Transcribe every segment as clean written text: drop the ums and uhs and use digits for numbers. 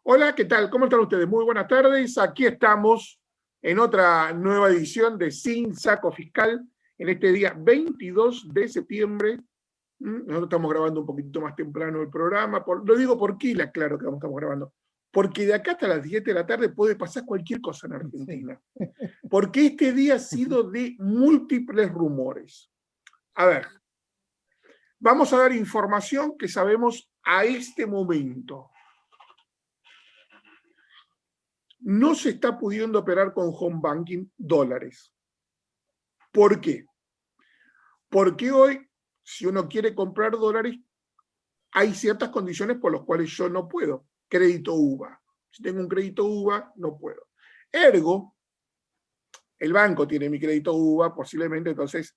Hola, ¿qué tal? ¿Cómo están ustedes? Muy buenas tardes. Aquí estamos en otra nueva edición de Sin Saco Fiscal, en este día 22 de septiembre. Nosotros estamos grabando un poquitito más temprano el programa. Lo digo porque le aclaro que estamos grabando. Porque de acá hasta las 7 de la tarde puede pasar cualquier cosa en Argentina. Porque este día ha sido de múltiples rumores. A ver, vamos a dar información que sabemos a este momento. No se está pudiendo operar con home banking dólares. ¿Por qué? Porque hoy, si uno quiere comprar dólares, hay ciertas condiciones por las cuales yo no puedo. Crédito UVA. Si tengo un crédito UVA, no puedo. Ergo, el banco tiene mi crédito UVA, posiblemente entonces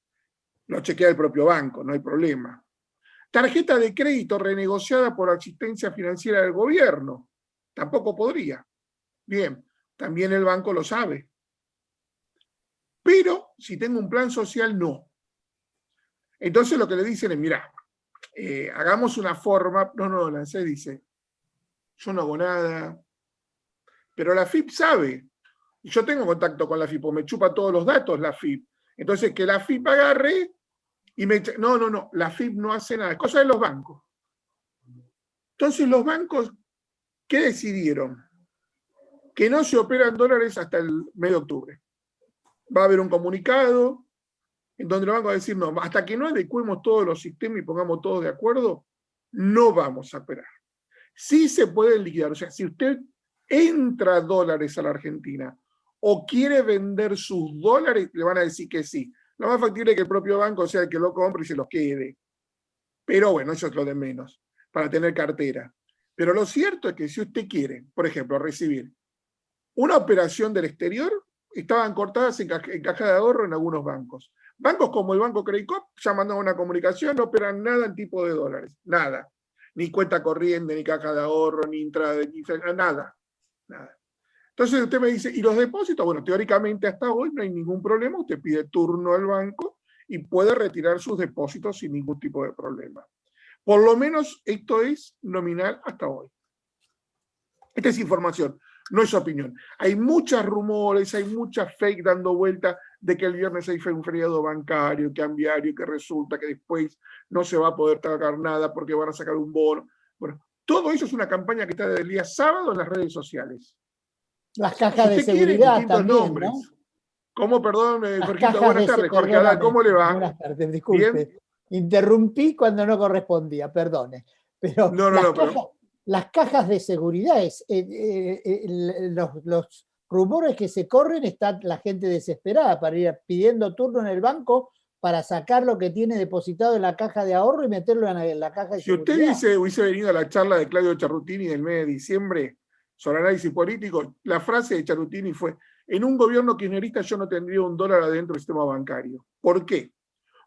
lo chequea el propio banco, no hay problema. Tarjeta de crédito renegociada por asistencia financiera del gobierno. Tampoco podría. Bien, también el banco lo sabe. Pero si tengo un plan social, no. Entonces lo que le dicen es, mira, hagamos una forma, la ANSES dice, yo no hago nada, pero la AFIP sabe, y yo tengo contacto con la AFIP, o me chupa todos los datos la AFIP. Entonces que la AFIP agarre y me... No, la AFIP no hace nada, es cosa de los bancos. Entonces los bancos, ¿qué decidieron? Que no se operan dólares hasta el mes de octubre. Va a haber un comunicado en donde los bancos van a decir, no, hasta que no adecuemos todos los sistemas y pongamos todos de acuerdo, no vamos a operar. Sí se puede liquidar, o sea, si usted entra dólares a la Argentina o quiere vender sus dólares, le van a decir que sí. Lo más factible es que el propio banco sea el que lo compre y se los quede. Pero bueno, eso es lo de menos, para tener cartera. Pero lo cierto es que si usted quiere, por ejemplo, recibir una operación del exterior, estaban cortadas en caja de ahorro en algunos bancos. Bancos como el Banco Credit Corp ya mandaron una comunicación, no operan nada en tipo de dólares, nada. Ni cuenta corriente, ni caja de ahorro, ni intraday, nada. Entonces usted me dice, ¿y los depósitos? Bueno, teóricamente hasta hoy no hay ningún problema, usted pide turno al banco y puede retirar sus depósitos sin ningún tipo de problema. Por lo menos esto es nominal hasta hoy. Esta es información, no es opinión. Hay muchos rumores, hay muchas fake dando vuelta de que el viernes hay un feriado bancario, cambiario, que resulta que después no se va a poder pagar nada porque van a sacar un bono. Bueno, todo eso es una campaña que está desde el día sábado en las redes sociales. Las cajas de seguridad también, nombres. ¿no? ¿Cómo? Perdón, Jorgito, buenas tardes. Jorge Adal, ¿cómo le va? Buenas tardes, disculpe. ¿Bien? Interrumpí cuando no correspondía, perdone. Pero las cajas de seguridad, los rumores que se corren, está la gente desesperada para ir pidiendo turno en el banco para sacar lo que tiene depositado en la caja de ahorro y meterlo en la caja de seguridad. Si usted hubiese venido a la charla de Claudio Charrutini del mes de diciembre sobre análisis político, la frase de Charrutini fue: en un gobierno kirchnerista yo no tendría un dólar adentro del sistema bancario. ¿Por qué?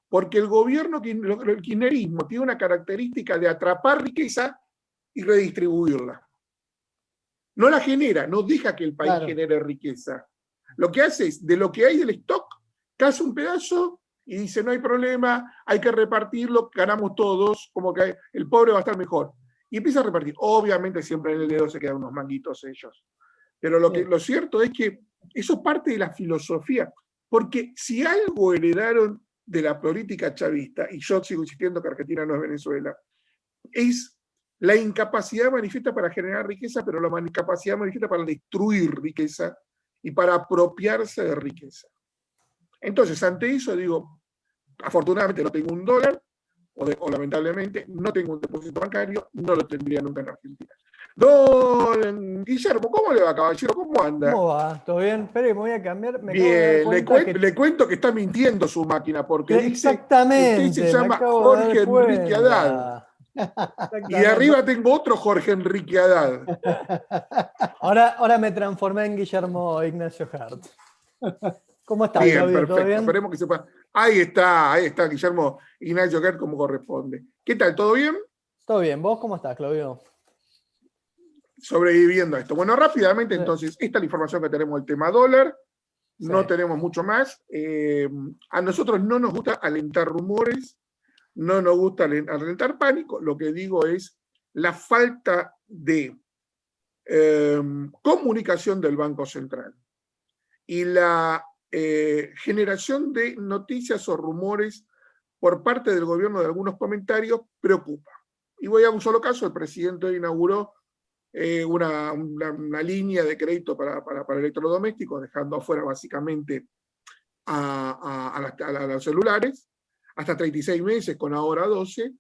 Porque el gobierno, el kirchnerismo, tiene una característica de atrapar riqueza y redistribuirla. No la genera, no deja que el país genere riqueza. Lo que hace es, de lo que hay del stock, caza un pedazo y dice, no hay problema, hay que repartirlo, ganamos todos, como que el pobre va a estar mejor. Y empieza a repartir. Obviamente siempre en el dedo se quedan unos manguitos ellos. Pero lo cierto es que eso es parte de la filosofía. Porque si algo heredaron de la política chavista, y yo sigo insistiendo que Argentina no es Venezuela, es la incapacidad manifiesta para generar riqueza, pero la incapacidad manifiesta para destruir riqueza y para apropiarse de riqueza. Entonces, ante eso digo, afortunadamente no tengo un dólar, o lamentablemente no tengo un depósito bancario, no lo tendría nunca en Argentina. Don Guillermo, ¿cómo le va, caballero? ¿Cómo anda? ¿Cómo va? ¿Todo bien? Espere, me voy a cambiar. Bien, le cuento que está mintiendo su máquina, porque exactamente, dice usted se llama Jorge Enrique Haddad. Y de arriba tengo otro Jorge Enrique Haddad. Ahora me transformé en Guillermo Ignacio Hart. ¿Cómo estás? Bien, perfecto. ¿Todo bien? Esperemos que sepa. Ahí está Guillermo Ignacio Hart como corresponde. ¿Qué tal? ¿Todo bien? Todo bien. ¿Vos cómo estás, Claudio? Sobreviviendo a esto. Bueno, rápidamente, entonces, esta es la información que tenemos del tema dólar. No tenemos mucho más. A nosotros no nos gusta alentar rumores, no nos gusta alentar pánico. Lo que digo es la falta de comunicación del Banco Central y la generación de noticias o rumores por parte del gobierno de algunos comentarios preocupa. Y voy a un solo caso: el presidente inauguró una línea de crédito para electrodomésticos, dejando afuera básicamente a los celulares, hasta 36 meses, con ahora 12.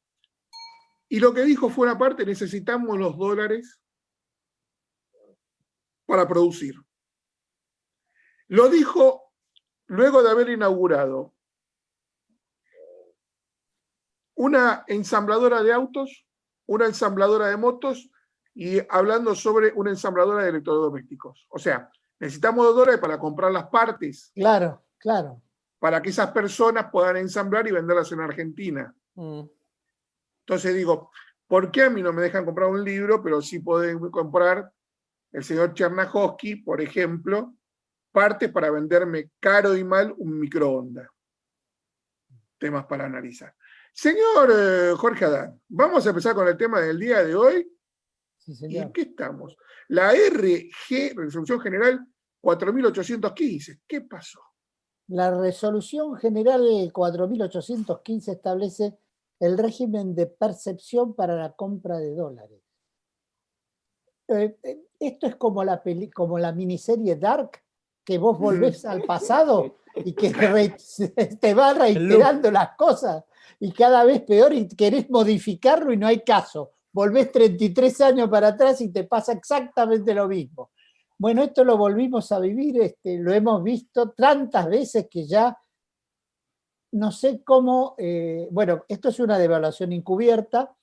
Y lo que dijo fue una parte: necesitamos los dólares para producir. Lo dijo luego de haber inaugurado una ensambladora de autos, una ensambladora de motos y hablando sobre una ensambladora de electrodomésticos. O sea, necesitamos los dólares para comprar las partes. Claro, claro. Para que esas personas puedan ensamblar y venderlas en Argentina. Entonces digo, ¿por qué a mí no me dejan comprar un libro, pero sí pueden comprar el señor Chernahovsky, por ejemplo, partes para venderme caro y mal un microondas? Temas para analizar. Señor Jorge Adán, vamos a empezar con el tema del día de hoy. Sí, ¿Y señor. en qué estamos? La RG, Resolución General 4815. ¿Qué pasó? La Resolución General 4815 establece el régimen de percepción para la compra de dólares. Esto es como la miniserie Dark, que vos volvés al pasado y que te va reiterando las cosas y cada vez peor y querés modificarlo y no hay caso. Volvés 33 años para atrás y te pasa exactamente lo mismo. Bueno, esto lo volvimos a vivir, lo hemos visto tantas veces que ya no sé cómo, bueno, esto es una devaluación encubierta.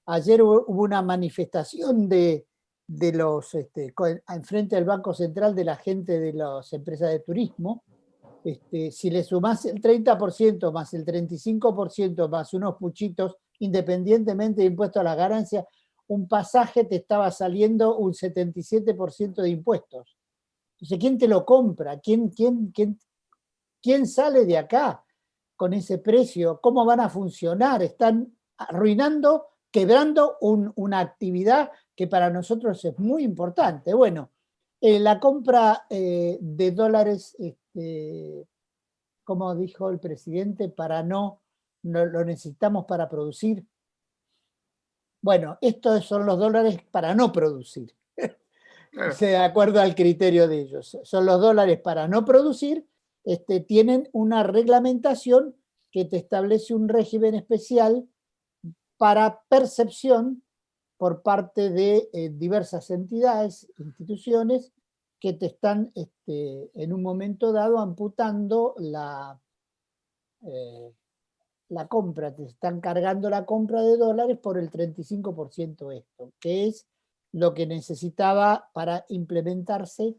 Ayer hubo una manifestación de los, enfrente del Banco Central, de la gente de las empresas de turismo. Si le sumás el 30% más el 35% más unos puchitos, independientemente de impuesto a las ganancias, un pasaje te estaba saliendo un 77% de impuestos. Entonces, ¿quién te lo compra? ¿Quién sale de acá con ese precio? ¿Cómo van a funcionar? Están arruinando, quebrando una actividad que para nosotros es muy importante. Bueno, la compra de dólares, como dijo el presidente, no lo necesitamos para producir. Bueno, estos son los dólares para no producir. De acuerdo al criterio de ellos. Son los dólares para no producir, tienen una reglamentación que te establece un régimen especial para percepción por parte de diversas entidades, instituciones, que te están en un momento dado amputando la compra, te están cargando la compra de dólares por el 35% esto, que es lo que necesitaba para implementarse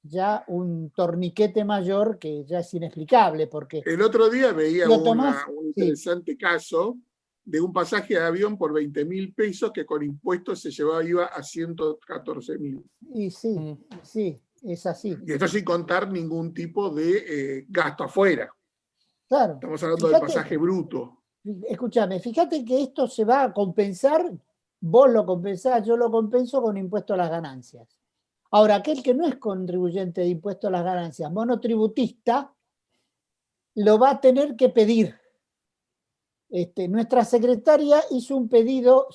ya un torniquete mayor que ya es inexplicable, porque... El otro día veía un interesante sí. caso de un pasaje de avión por 20.000 pesos que con impuestos iba a 114.000. Y sí, sí, es así. Y esto sin contar ningún tipo de gasto afuera. Claro. Estamos hablando del pasaje bruto. Escúchame, fíjate que esto se va a compensar, vos lo compensás, yo lo compenso con impuesto a las ganancias. Ahora, aquel que no es contribuyente de impuesto a las ganancias, monotributista, lo va a tener que pedir. Nuestra secretaria hizo un pedido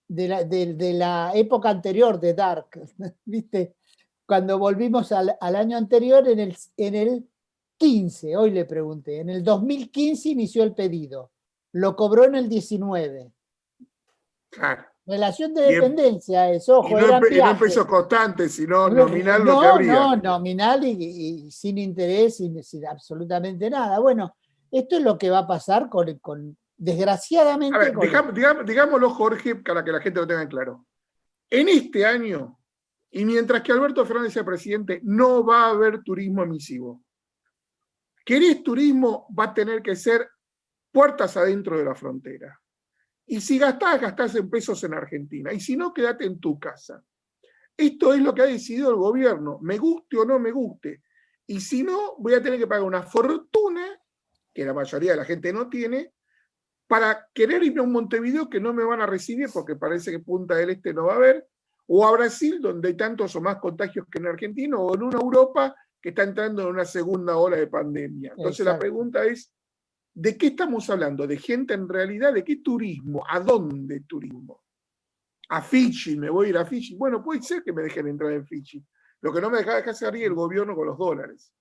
de la época anterior de Dark, ¿viste? Cuando volvimos al año anterior, en el 15, hoy le pregunté, en el 2015 inició el pedido, lo cobró en el 19. Claro. Relación de dependencia es, ojo, y no en pesos constantes, sino nominal lo que habría. No, nominal y sin interés, sin absolutamente nada. Bueno, esto es lo que va a pasar con desgraciadamente... A ver, digámoslo, Jorge, para que la gente lo tenga claro. En este año, y mientras que Alberto Fernández sea presidente, no va a haber turismo emisivo. ¿Querés turismo? Va a tener que ser puertas adentro de la frontera. Y si gastás en pesos en Argentina. Y si no, quédate en tu casa. Esto es lo que ha decidido el gobierno, me guste o no me guste. Y si no, voy a tener que pagar una fortuna, que la mayoría de la gente no tiene, para querer irme a un Montevideo que no me van a recibir porque parece que Punta del Este no va a haber, o a Brasil, donde hay tantos o más contagios que en Argentina, o en una Europa que está entrando en una segunda ola de pandemia. Entonces la Exacto. pregunta es, ¿de qué estamos hablando? ¿De gente en realidad? ¿De qué turismo? ¿A dónde turismo? ¿A Fiji? ¿Me voy a ir a Fiji? Bueno, puede ser que me dejen entrar en Fiji. Lo que no me deja salir el gobierno con los dólares.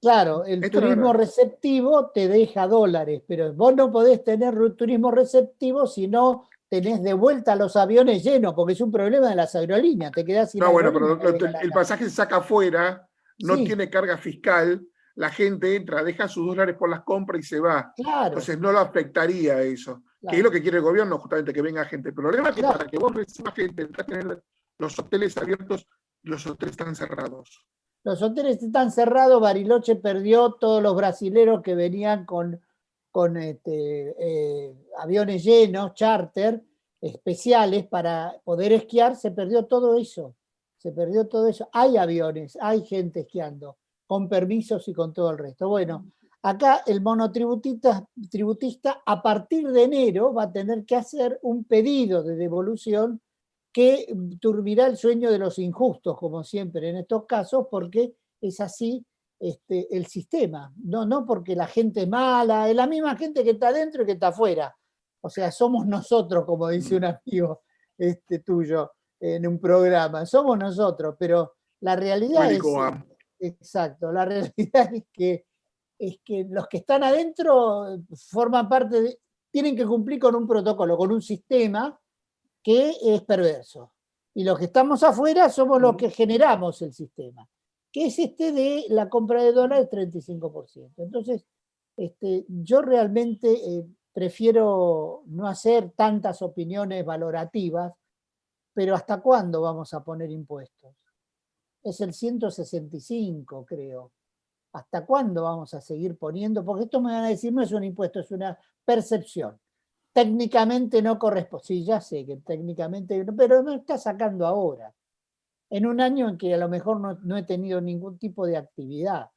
Claro, el Esto es la turismo verdad. receptivo te deja dólares, pero vos no podés tener turismo receptivo si no tenés de vuelta los aviones llenos, porque es un problema de las aerolíneas, te quedás sin No, bueno, pero aerolíneas que vengan el acá. pasaje se saca afuera, no Sí, tiene carga fiscal, la gente entra, deja sus dólares por las compras y se va. claro, Entonces no lo afectaría eso. Que es lo claro, que quiere el gobierno, justamente, que venga gente. El problema es que claro. para que vos recibas gente, tenés que tener los hoteles abiertos, los hoteles están cerrados. Los hoteles están cerrados, Bariloche perdió todos los brasileros que venían con aviones llenos, charter, especiales para poder esquiar, se perdió todo eso. Se perdió todo eso. Hay aviones, hay gente esquiando, con permisos y con todo el resto. Bueno, acá el monotributista a partir de enero va a tener que hacer un pedido de devolución que turbirá el sueño de los injustos, como siempre en estos casos, porque es así el sistema. No porque la gente es mala, es la misma gente que está adentro y que está afuera. O sea, somos nosotros, como dice un amigo tuyo en un programa, somos nosotros, pero la realidad Médico es, A. exacto, la realidad es que los que están adentro forman parte tienen que cumplir con un protocolo, con un sistema que es perverso. Y los que estamos afuera somos los que generamos el sistema, que es de la compra de dólares 35%. Entonces, yo realmente prefiero no hacer tantas opiniones valorativas, pero ¿hasta cuándo vamos a poner impuestos? Es el 165, creo. ¿Hasta cuándo vamos a seguir poniendo? Porque esto me van a decir, no es un impuesto, es una percepción. Técnicamente no corresponde. Sí, ya sé que técnicamente, pero no está sacando ahora. En un año en que a lo mejor no he tenido ningún tipo de actividad.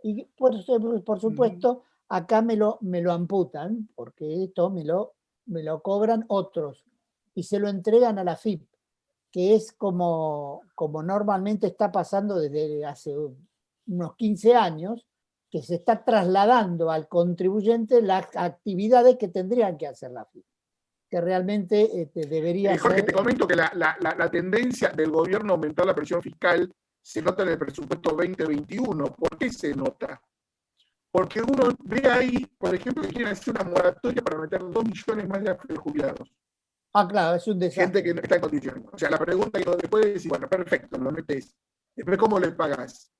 Y por supuesto, acá me lo amputan, porque esto me lo cobran otros y se lo entregan a la FIP, que es como normalmente está pasando desde hace unos 15 años, que se está trasladando al contribuyente las actividades que tendrían que hacer la FIP, que realmente debería Jorge, ser... te comento que la tendencia del gobierno a aumentar la presión fiscal se nota en el presupuesto 2021. ¿Por qué se nota? Porque uno ve ahí, por ejemplo, que quieren hacer una moratoria para meter 2 millones más de jubilados. Ah, claro, es un Gente que desastre. no está en condiciones. O sea, la pregunta que después es, bueno, perfecto, lo metes. Después, ¿cómo le pagás?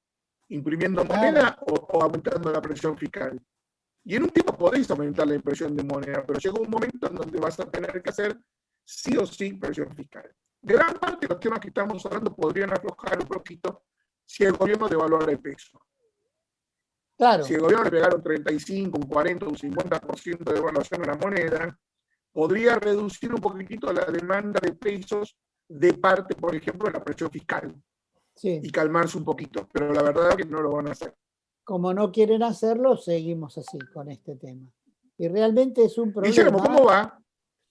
¿Imprimiendo Claro, moneda o aumentando la presión fiscal? Y en un tiempo podéis aumentar la impresión de moneda, pero llega un momento en donde vas a tener que hacer sí o sí presión fiscal. Gran parte de los temas que estamos hablando podrían aflojar un poquito si el gobierno devaluara el peso. Si claro. el gobierno le pegara un 35, un 40, un 50% de devaluación a la moneda, podría reducir un poquitito la demanda de pesos de parte, por ejemplo, de la presión fiscal Sí. y calmarse un poquito, pero la verdad es que no lo van a hacer. Como no quieren hacerlo, seguimos así con este tema. Y realmente es un Guillermo, problema. ¿cómo va?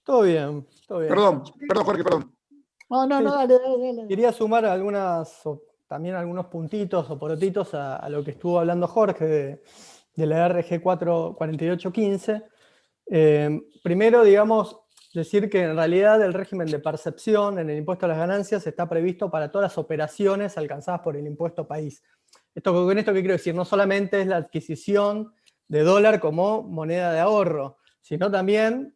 Todo bien, todo bien. Perdón, Jorge, perdón. No, Sí, dale. quería sumar también algunos puntitos o porotitos a lo que estuvo hablando Jorge de la RG 44815. Primero, digamos, decir que en realidad el régimen de percepción en el impuesto a las ganancias está previsto para todas las operaciones alcanzadas por el impuesto país. Con esto, ¿qué quiero decir? No solamente es la adquisición de dólar como moneda de ahorro, sino también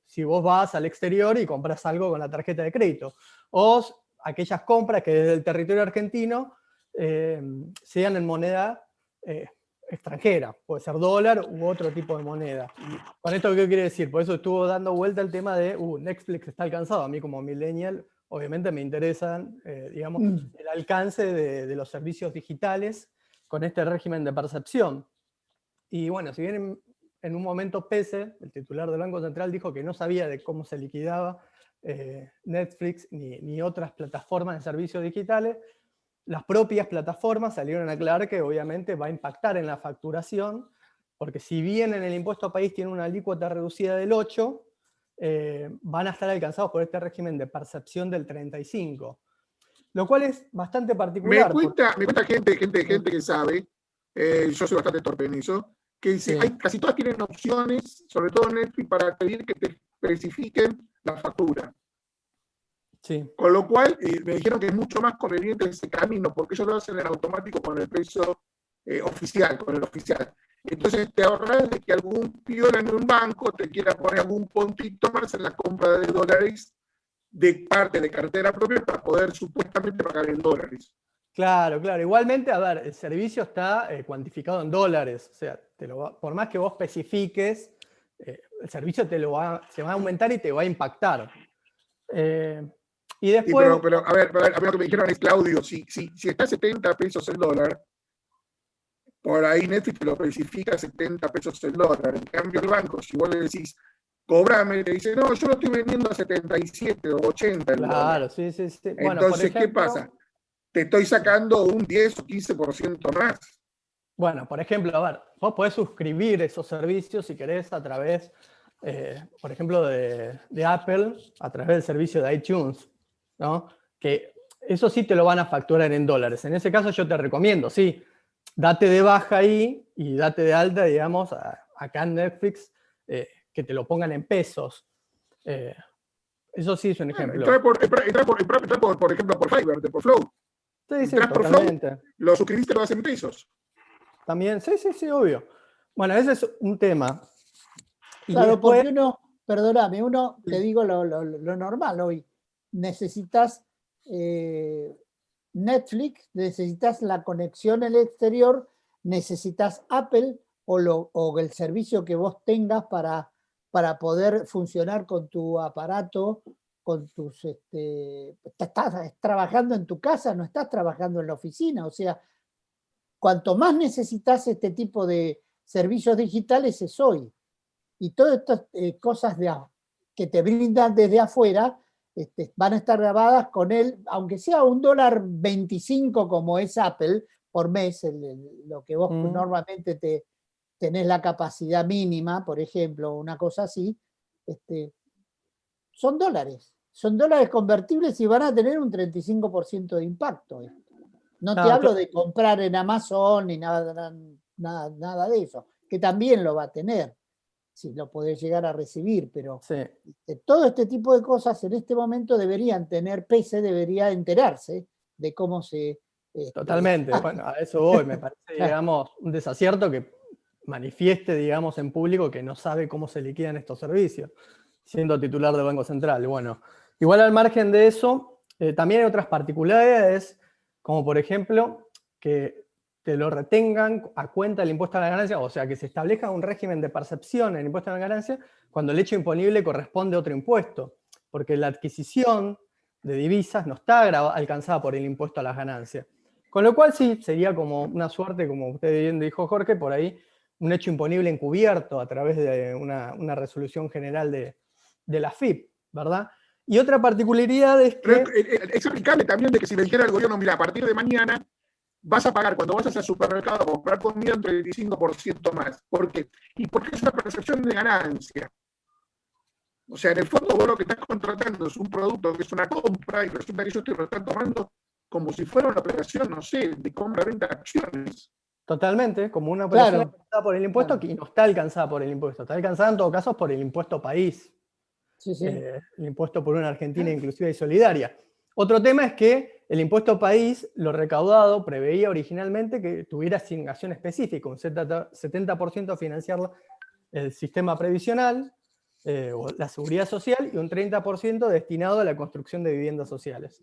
si vos vas al exterior y compras algo con la tarjeta de crédito, o aquellas compras que desde el territorio argentino sean en moneda extranjera, puede ser dólar u otro tipo de moneda. ¿Con esto qué quiere decir? Por eso estuvo dando vuelta el tema de Netflix está alcanzado. A mí como millennial, obviamente me interesan, digamos, el alcance de los servicios digitales con este régimen de percepción. Y bueno, si bien en un momento Pese, el titular del Banco Central, dijo que no sabía de cómo se liquidaba Netflix ni otras plataformas de servicios digitales, las propias plataformas salieron a aclarar que obviamente va a impactar en la facturación, porque si bien en el impuesto a país tiene una alícuota reducida del 8%, van a estar alcanzados por este régimen de percepción del 35, lo cual es bastante particular. Me cuenta gente que sabe, yo soy bastante torpe en eso, que dice, Sí. casi todas tienen opciones, sobre todo Netflix, para pedir que te especifiquen la factura. Sí. Con lo cual, me dijeron que es mucho más conveniente ese camino, porque ellos lo hacen en automático con el precio oficial, con el oficial. Entonces te ahorras de que algún piola en un banco te quiera poner algún puntito más en la compra de dólares de parte de cartera propia para poder supuestamente pagar en dólares. Claro, claro. Igualmente, a ver, el servicio está cuantificado en dólares. O sea, por más que vos especifiques, el servicio se va a aumentar y te va a impactar. Y después... Sí, pero a ver, lo que me dijeron es, Claudio, si está a 70 pesos el dólar, por ahí Netflix te lo especifica 70 pesos el dólar. En cambio, el banco, si vos le decís, cobrame, te dice, no, yo lo estoy vendiendo a 77 o 80 el dólar. Claro, sí. Bueno, Entonces, por ejemplo, ¿qué pasa? Te estoy sacando un 10 o 15% más. Bueno, por ejemplo, a ver, vos podés suscribir esos servicios si querés a través, por ejemplo, de Apple, a través del servicio de iTunes, ¿no? Que eso sí te lo van a facturar en dólares. En ese caso yo te recomiendo, sí, date de baja ahí y date de alta, digamos, acá en Netflix, que te lo pongan en pesos. Eso sí es un ejemplo. Entra por ejemplo, por Fiverr, por Flow. Sí, Entrás por totalmente. Flow, lo suscribiste, lo hacen pesos. También, sí, obvio. Bueno, ese es un tema. Y Claro, después, porque perdóname, te digo lo normal hoy. Necesitas Netflix, necesitas la conexión al exterior, necesitas Apple o el servicio que vos tengas para poder funcionar con tu aparato, con tus... estás trabajando en tu casa, no estás trabajando en la oficina. O sea, cuanto más necesitas este tipo de servicios digitales es hoy. Y todas estas cosas que te brindan desde afuera van a estar grabadas con él, aunque sea $1.25 como es Apple por mes, lo que vos normalmente tenés la capacidad mínima, por ejemplo, una cosa así, son dólares. Son dólares convertibles y van a tener un 35% de impacto. No te hablo de comprar en Amazon ni nada de eso, que también lo va a tener. Si lo podés llegar a recibir, pero sí. Todo este tipo de cosas en este momento deberían tener PC, debería enterarse de cómo se... Totalmente, bueno, a eso voy, me parece, digamos, un desacierto que manifieste, digamos, en público que no sabe cómo se liquidan estos servicios, siendo titular del Banco Central. Bueno, igual al margen de eso, también hay otras particularidades, como por ejemplo, que te lo retengan a cuenta del impuesto a la ganancia, o sea, que se establezca un régimen de percepción en el impuesto a la ganancia cuando el hecho imponible corresponde a otro impuesto, porque la adquisición de divisas no está alcanzada por el impuesto a las ganancias. Con lo cual sí, sería como una suerte, como usted bien dijo Jorge, por ahí un hecho imponible encubierto a través de una resolución general de la AFIP, ¿verdad? Y otra particularidad es que... Es aplicable también de que si le dijera al gobierno, mira, a partir de mañana vas a pagar cuando vayas al supermercado a comprar comida un 35% más. ¿Por qué? Y porque es una percepción de ganancia. O sea, en el fondo vos lo que estás contratando es un producto que es una compra y resulta que yo te lo están tomando como si fuera una operación, no sé, de compra-venta de acciones. Totalmente, como una operación alcanzada por el impuesto Claro. que no está alcanzada por el impuesto. Está alcanzada en todo caso por el impuesto país. Sí. El impuesto por una Argentina inclusiva y solidaria. Otro tema es que el impuesto país, lo recaudado, preveía originalmente que tuviera asignación específica, un 70% a financiar el sistema previsional, o la seguridad social, y un 30% destinado a la construcción de viviendas sociales.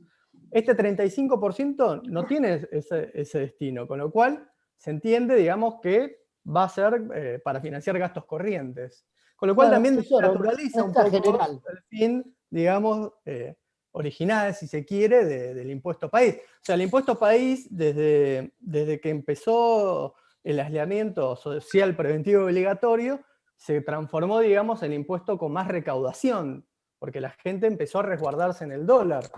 Este 35% no tiene ese destino, con lo cual se entiende, digamos, que va a ser para financiar gastos corrientes. Con lo cual también naturaliza un poco general. el fin, digamos, original, si se quiere, del impuesto país. O sea, el impuesto país, desde que empezó el aislamiento social preventivo obligatorio, se transformó, digamos, en el impuesto con más recaudación, porque la gente empezó a resguardarse en el dólar,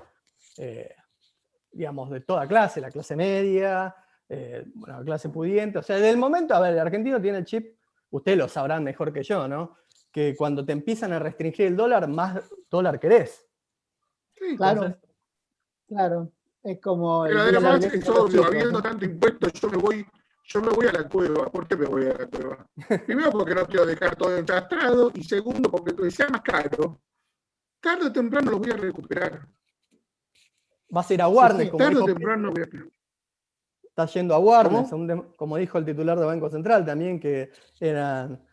digamos, de toda clase, la clase media, la clase pudiente. O sea, del momento, a ver, el argentino tiene el chip, ustedes lo sabrán mejor que yo, ¿no? que cuando te empiezan a restringir el dólar, más dólar querés. Sí, Claro, Entonces, claro. Es como pero el Día de la además Alegría es de los obvio, chicos, habiendo ¿no? tanto impuesto, yo me voy a la cueva. ¿Por qué me voy a la cueva? Primero porque no quiero dejar todo enchastrado, y segundo porque sea más caro, tarde o temprano lo voy a recuperar. vas a ir a Sí, Warnes, sí. como Tarde o dijo temprano voy a... está yendo a Warnes, ¿Cómo? como dijo el titular de Banco Central también, que eran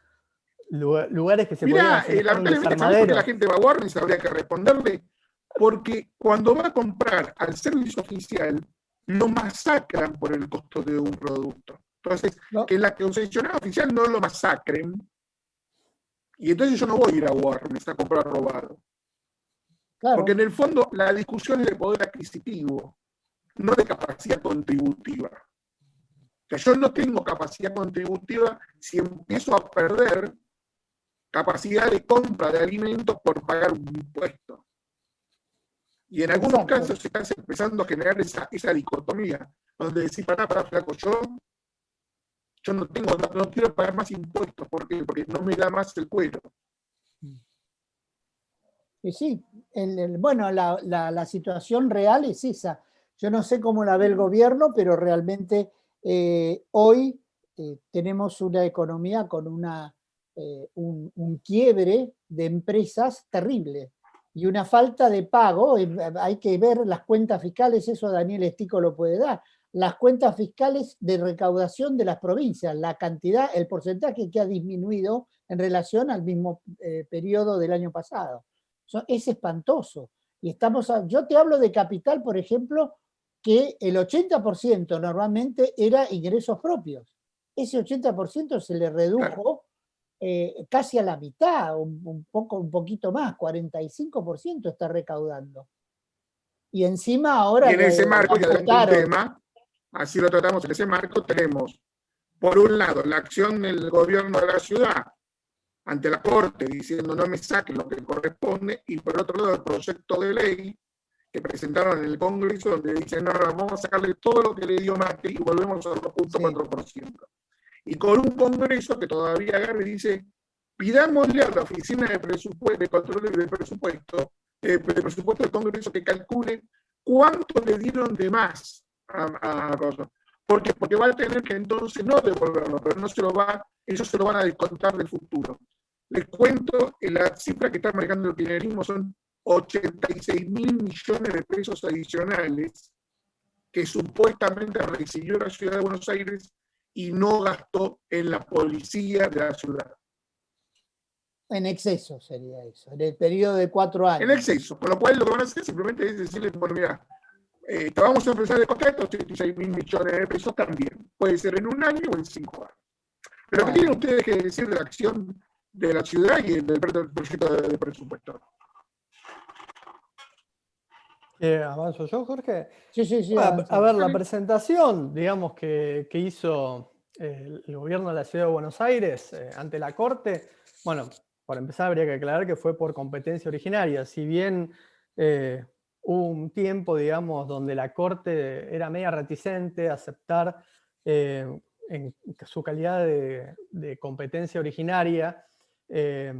lugares que se podían Mirá, asemejar a un lamentablemente, ¿sabés por qué la desarmadero. gente va a Warnes? Habría que responderle. Porque cuando va a comprar al servicio oficial, lo masacran por el costo de un producto. Entonces, No, que la concesionaria oficial no lo masacren, y entonces yo no voy a ir a Warnes a comprar robado. Porque claro, en el fondo la discusión es de poder adquisitivo, no de capacidad contributiva. O sea, yo no tengo capacidad contributiva si empiezo a perder capacidad de compra de alimentos por pagar un impuesto. Y en algunos exacto. casos se está empezando a generar esa dicotomía, donde decís, pará, flaco, yo no quiero pagar más impuestos. ¿Por qué? Porque no me da más el cuero. Y sí, bueno, la situación real es esa. Yo no sé cómo la ve el gobierno, pero realmente hoy tenemos una economía con un quiebre de empresas terrible y una falta de pago. Hay que ver las cuentas fiscales, eso Daniel Estico lo puede dar. Las cuentas fiscales de recaudación de las provincias, la cantidad, el porcentaje que ha disminuido en relación al mismo periodo del año pasado. Es espantoso. Y yo te hablo de capital, por ejemplo, que el 80% normalmente era ingresos propios. Ese 80% se le Claro. redujo casi a la mitad, un poquito más, 45% está recaudando. Y encima Y ahora en le, ese le marco, y adelanto un amputaron. tema, así lo tratamos, en ese marco tenemos, por un lado, la acción del gobierno de la ciudad ante la Corte diciendo no me saquen lo que corresponde, y por otro lado el proyecto de ley que presentaron en el Congreso donde dicen no, vamos a sacarle todo lo que le dio Macri y volvemos al Sí, 2.4%. Y con un Congreso que todavía agarra y dice, pidámosle a la Oficina de Presupuesto, de Control de Presupuesto del Congreso que calcule cuánto le dieron de más a cosas. ¿Por qué? Porque va a tener que entonces no devolverlo, pero no se lo va, ellos se lo van a descontar del futuro. Les cuento, la cifra que está manejando el kirchnerismo son 86.000 millones de pesos adicionales que supuestamente recibió la ciudad de Buenos Aires y no gastó en la policía de la ciudad. en exceso sería eso, en el periodo de 4 En años. exceso, con lo cual lo que van a hacer simplemente es decirle, bueno, mira, te vamos a empezar de contacto 86.000 millones de pesos también. Puede ser en un año o en 5 años. Pero ¿qué Claro. tienen ustedes que decir de la acción de la ciudad y del proyecto de presupuesto? ¿Avanzo yo, Jorge? Sí, sí, sí, Bueno, a ver, la Dale. presentación, digamos, que hizo el gobierno de la Ciudad de Buenos Aires ante la Corte, bueno, para empezar habría que aclarar que fue por competencia originaria. Si bien hubo un tiempo, digamos, donde la Corte era media reticente a aceptar en su calidad de competencia originaria eh,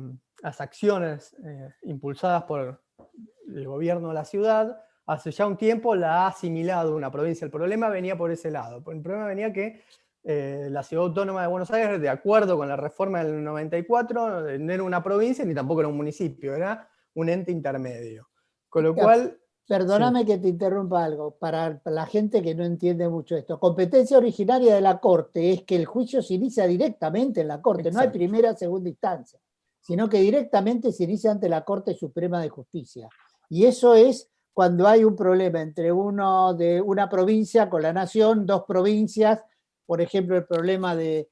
las acciones impulsadas por el gobierno de la ciudad, hace ya un tiempo la ha asimilado una provincia. El problema venía por ese lado. El problema venía que la Ciudad Autónoma de Buenos Aires, de acuerdo con la reforma del 94, no era una provincia ni tampoco era un municipio, era un ente intermedio. Con lo cual, sí, Perdóname que te interrumpa algo, para la gente que no entiende mucho esto. Competencia originaria de la Corte es que el juicio se inicia directamente en la Corte, no hay exacto. primera o segunda instancia, sino que directamente se inicia ante la Corte Suprema de Justicia. Y eso es cuando hay un problema entre uno de una provincia con la nación, dos provincias, por ejemplo, el problema del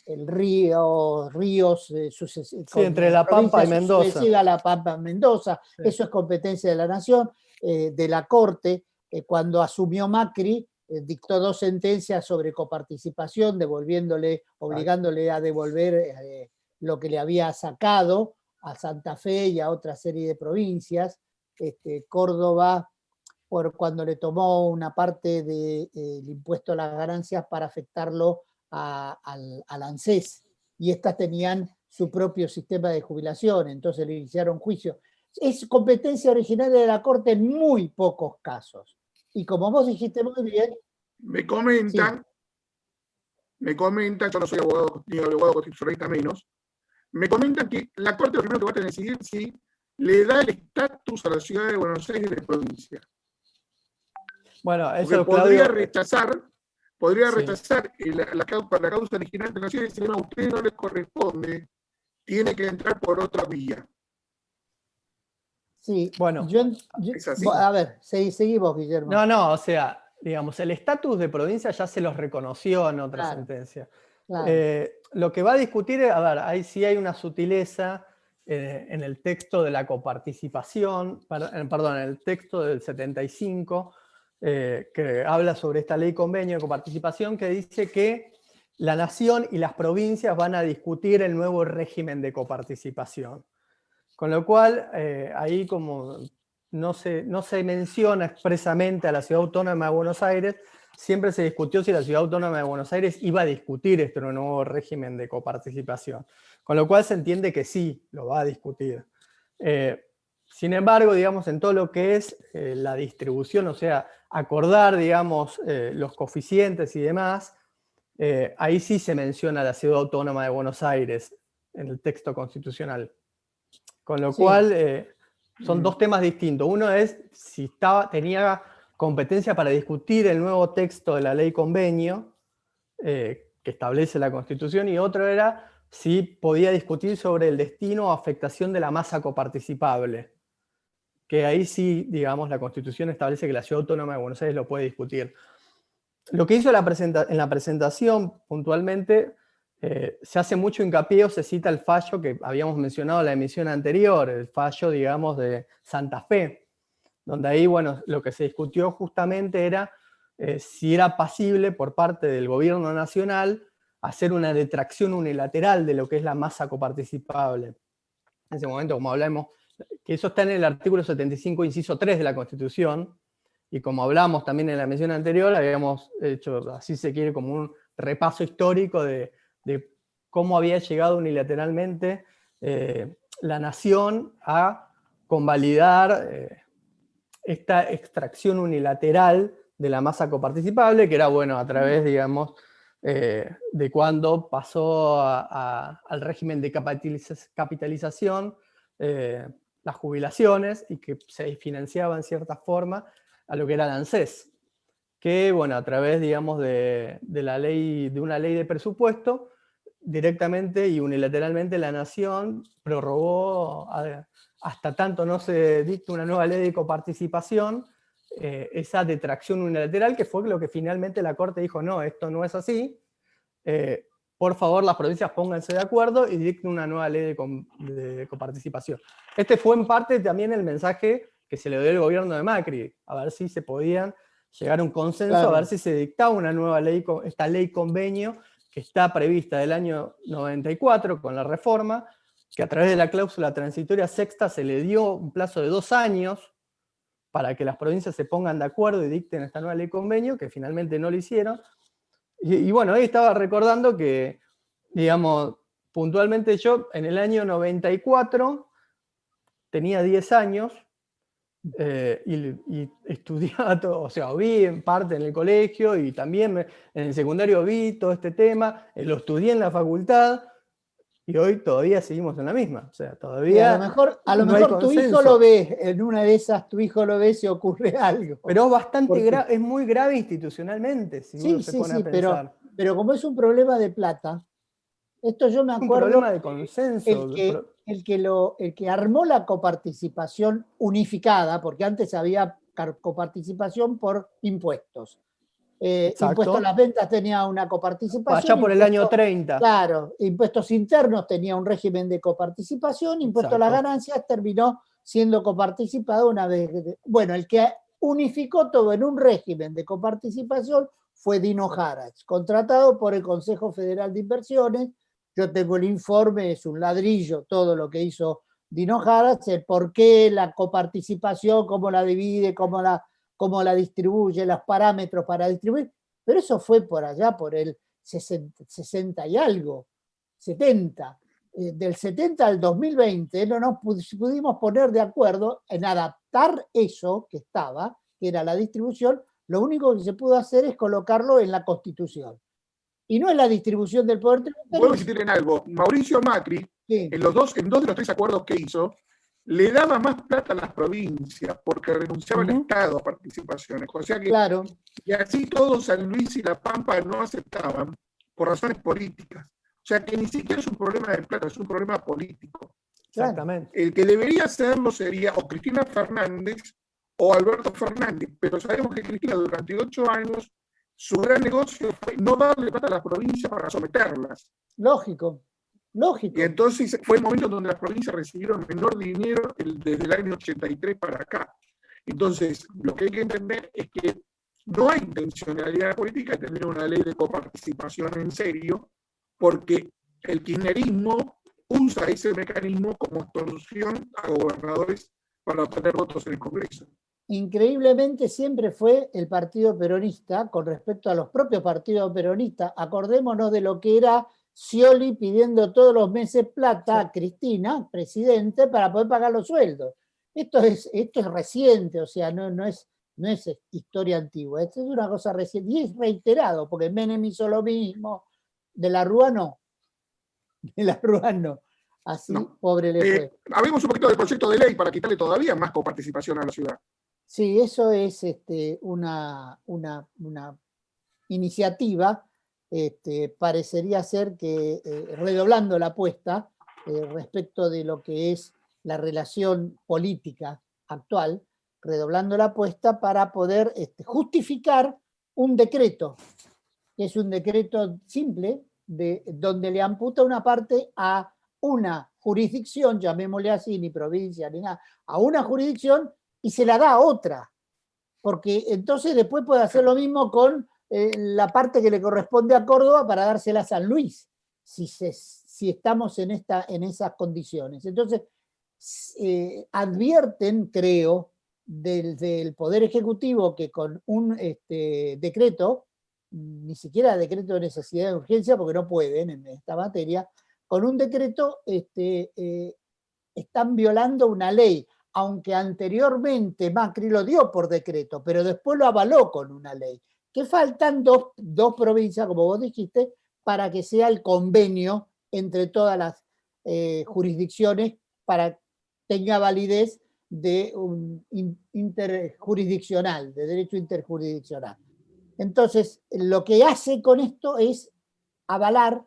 el ríos, Sí, con entre la La Pampa provincia y Mendoza. sucesiva a La Pampa, Mendoza, Sí, eso es competencia de la Nación, de la Corte, cuando asumió Macri, dictó 2 sentencias sobre coparticipación, exacto. obligándole a devolver lo que le había sacado a Santa Fe y a otra serie de provincias. Córdoba, cuando le tomó una parte del impuesto a las ganancias para afectarlo al ANSES, y estas tenían su propio sistema de jubilación, entonces le iniciaron juicio. Es competencia originaria de la Corte en muy pocos casos. Y como vos dijiste muy bien, Me comentan, yo no soy abogado, ni abogado constitucionalista menos, me comentan que la Corte lo primero que va a tener que decidir si le da el estatus a la ciudad de Buenos Aires de provincia. Bueno, Porque eso, podría Claudio, rechazar la causa original de la ciudad y decir, no, a usted no le corresponde, tiene que entrar por otra vía. sí, bueno, Es así. a ver, seguimos, Guillermo. no, o sea, digamos, el estatus de provincia ya se los reconoció en otra Claro, sentencia. claro. Lo que va a discutir, a ver, ahí sí hay una sutileza en el texto de la coparticipación, perdón, en el texto del 75, que habla sobre esta ley convenio de coparticipación, que dice que la nación y las provincias van a discutir el nuevo régimen de coparticipación. Con lo cual, ahí como no se menciona expresamente a la Ciudad Autónoma de Buenos Aires, siempre se discutió si la Ciudad Autónoma de Buenos Aires iba a discutir este nuevo régimen de coparticipación. Con lo cual se entiende que sí, lo va a discutir. Sin embargo, digamos, en todo lo que es la distribución, o sea, acordar, digamos, los coeficientes y demás, ahí sí se menciona la Ciudad Autónoma de Buenos Aires en el texto constitucional. Con lo cual, son dos temas distintos. Uno es si tenía competencia para discutir el nuevo texto de la ley convenio que establece la Constitución, y otro era si podía discutir sobre el destino o afectación de la masa coparticipable. Que ahí sí, digamos, la Constitución establece que la Ciudad Autónoma de Buenos Aires lo puede discutir. Lo que hizo en la presentación puntualmente, se hace mucho hincapié o se cita el fallo que habíamos mencionado en la emisión anterior, el fallo, digamos, de Santa Fe, donde ahí, bueno, lo que se discutió justamente era si era pasible por parte del gobierno nacional hacer una detracción unilateral de lo que es la masa coparticipable. En ese momento, como hablamos, que eso está en el artículo 75, inciso 3 de la Constitución, y como hablamos también en la mención anterior, habíamos hecho, así se quiere, como un repaso histórico de cómo había llegado unilateralmente la nación a convalidar esta extracción unilateral de la masa coparticipable, que era, bueno, a través, digamos, de cuando pasó al régimen de capitalización, las jubilaciones, y que se financiaba en cierta forma a lo que era el ANSES, que, bueno, a través, digamos, de una ley de presupuesto, directamente y unilateralmente la nación prorrogó, hasta tanto no se dicte una nueva ley de coparticipación, esa detracción unilateral, que fue lo que finalmente la Corte dijo, no, esto no es así, por favor las provincias pónganse de acuerdo y dicten una nueva ley de coparticipación. Este fue en parte también el mensaje que se le dio al gobierno de Macri, a ver si se podían llegar a un consenso, Claro. a ver si se dictaba una nueva ley, esta ley convenio que está prevista del año 94 con la reforma, que a través de la cláusula transitoria sexta se le dio un plazo de 2 años para que las provincias se pongan de acuerdo y dicten esta nueva ley convenio, que finalmente no lo hicieron. Y bueno, ahí estaba recordando que, digamos, puntualmente yo en el año 94 tenía 10 años, y estudiaba todo, o sea, vi en parte en el colegio y también en el secundario vi todo este tema, lo estudié en la facultad y hoy todavía seguimos en la misma, o sea, Y todavía a lo no hay mejor tu hijo consenso. lo ve, en una de esas tu hijo lo ve si ocurre algo. Pero es bastante Porque- es muy grave institucionalmente, si uno Sí, se sí, pone sí, a pensar. pero como es un problema de plata, esto yo me Es un acuerdo, problema de consenso. el que armó la coparticipación unificada, porque antes había coparticipación por impuestos. Impuesto a las Exacto. ventas tenía una coparticipación. Allá por el año 30. Claro, impuestos internos tenía un régimen de coparticipación, impuesto a las Exacto. ganancias terminó siendo coparticipado una vez. Bueno, el que unificó todo en un régimen de coparticipación fue Dino Harax, contratado por el Consejo Federal de Inversiones. Yo tengo el informe, es un ladrillo todo lo que hizo Dino Harax, el por qué la coparticipación, cómo la divide, cómo la distribuye, los parámetros para distribuir, pero eso fue por allá, por el 60 y algo. 70. Del 70 al 2020 no nos pudimos poner de acuerdo en adaptar eso que estaba, que era la distribución. Lo único que se pudo hacer es colocarlo en la Constitución. Y no es la distribución del poder tributario. Puedo insistir en algo. Mauricio Macri, Sí. en dos de los tres acuerdos que hizo, le daba más plata a las provincias porque renunciaba el Estado a participaciones. O sea que, Claro. y así todo San Luis y La Pampa no aceptaban por razones políticas. O sea que ni siquiera es un problema de plata, es un problema político. Exactamente. El que debería hacerlo sería o Cristina Fernández o Alberto Fernández, pero sabemos que Cristina durante 8 años su gran negocio fue no darle plata a las provincias para someterlas. Lógico, lógico. Y entonces fue el momento donde las provincias recibieron menor dinero desde el año 83 para acá. Entonces, lo que hay que entender es que no hay intencionalidad política de tener una ley de coparticipación en serio, porque el kirchnerismo usa ese mecanismo como extorsión a gobernadores para obtener votos en el Congreso. Increíblemente siempre fue el partido peronista, con respecto a los propios partidos peronistas, acordémonos de lo que era Scioli pidiendo todos los meses plata a Cristina, presidente, para poder pagar los sueldos. Esto es reciente, o sea, no es historia antigua, esto es una cosa reciente, y es reiterado, porque Menem hizo lo mismo, de la Rúa no, así No. pobre le fue. Hablemos un poquito del proyecto de ley para quitarle todavía más coparticipación a la ciudad. Sí, eso es una iniciativa, parecería ser que redoblando la apuesta respecto de lo que es la relación política actual, redoblando la apuesta para poder justificar un decreto, que es un decreto simple, donde le amputa una parte a una jurisdicción, llamémosle así, ni provincia ni nada, a una jurisdicción, y se la da a otra, porque entonces después puede hacer lo mismo con la parte que le corresponde a Córdoba para dársela a San Luis, si estamos en esas condiciones. Entonces, advierten, creo, del Poder Ejecutivo que con un decreto, ni siquiera decreto de necesidad de urgencia, porque no pueden en esta materia, con un decreto están violando una ley, aunque anteriormente Macri lo dio por decreto, pero después lo avaló con una ley. Que faltan dos provincias, como vos dijiste, para que sea el convenio entre todas las jurisdicciones para que tenga validez de un interjurisdiccional, de derecho interjurisdiccional. Entonces, lo que hace con esto es avalar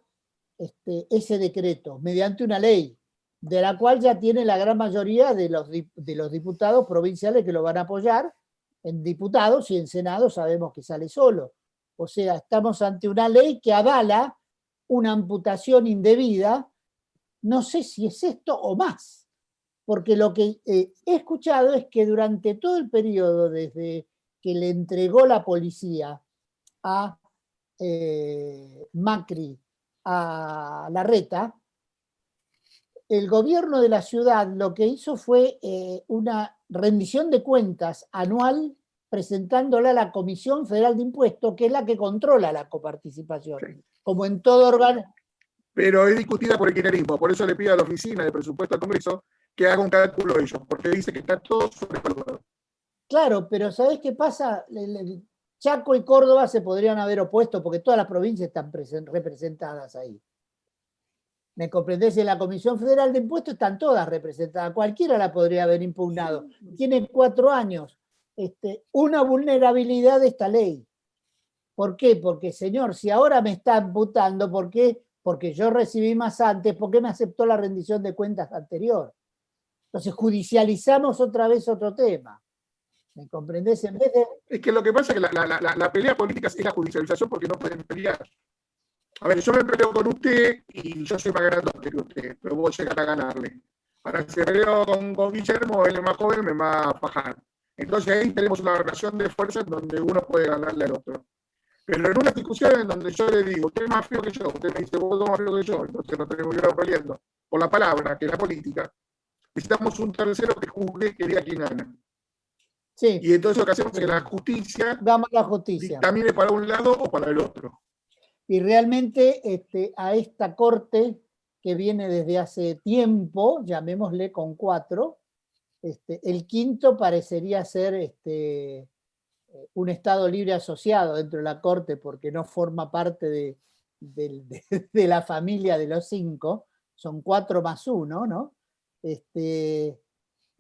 ese decreto mediante una ley, de la cual ya tiene la gran mayoría de los diputados provinciales que lo van a apoyar. En diputados y en Senado sabemos que sale solo. O sea, estamos ante una ley que avala una amputación indebida, no sé si es esto o más, porque lo que he escuchado es que durante todo el periodo, desde que le entregó la policía a Macri a Larreta, el gobierno de la ciudad lo que hizo fue una rendición de cuentas anual presentándola a la Comisión Federal de Impuestos, que es la que controla la coparticipación, sí, como en todo órgano. Pero es discutida por el kirchnerismo, por eso le pido a la Oficina de Presupuesto del Congreso que haga un cálculo de ellos, porque dice que está todo sobrevaluado. Claro, pero ¿sabés qué pasa? Chaco y Córdoba se podrían haber opuesto, porque todas las provincias están representadas ahí. ¿Me comprendés? En la Comisión Federal de Impuestos están todas representadas. Cualquiera la podría haber impugnado. Tiene 4 años. Una vulnerabilidad de esta ley. ¿Por qué? Porque, señor, si ahora me está imputando, ¿por qué? Porque yo recibí más antes, ¿por qué me aceptó la rendición de cuentas anterior? Entonces, judicializamos otra vez otro tema. ¿Me comprendés? En vez de... Es que lo que pasa es que la pelea política es la judicialización porque no pueden pelear. A ver, yo me peleo con usted y yo soy más grandote que usted, pero vos llegas a ganarle. Ahora, si me peleo con Guillermo, él es más joven, me va a bajar. Entonces ahí tenemos una relación de fuerzas donde uno puede ganarle al otro. Pero en una discusión en donde yo le digo, usted es más feo que yo, usted me dice, vos sos más feo que yo, entonces no tenemos que ir peleando por la palabra, que es la política, necesitamos un tercero que juzgue que diga quién gana. Sí. Y entonces lo que hacemos es que la justicia dictamine para un lado o para el otro. Y realmente a esta corte que viene desde hace tiempo, llamémosle con 4. El quinto parecería ser un Estado libre asociado dentro de la Corte porque no forma parte de la familia de los 5, son 4 más 1, ¿no?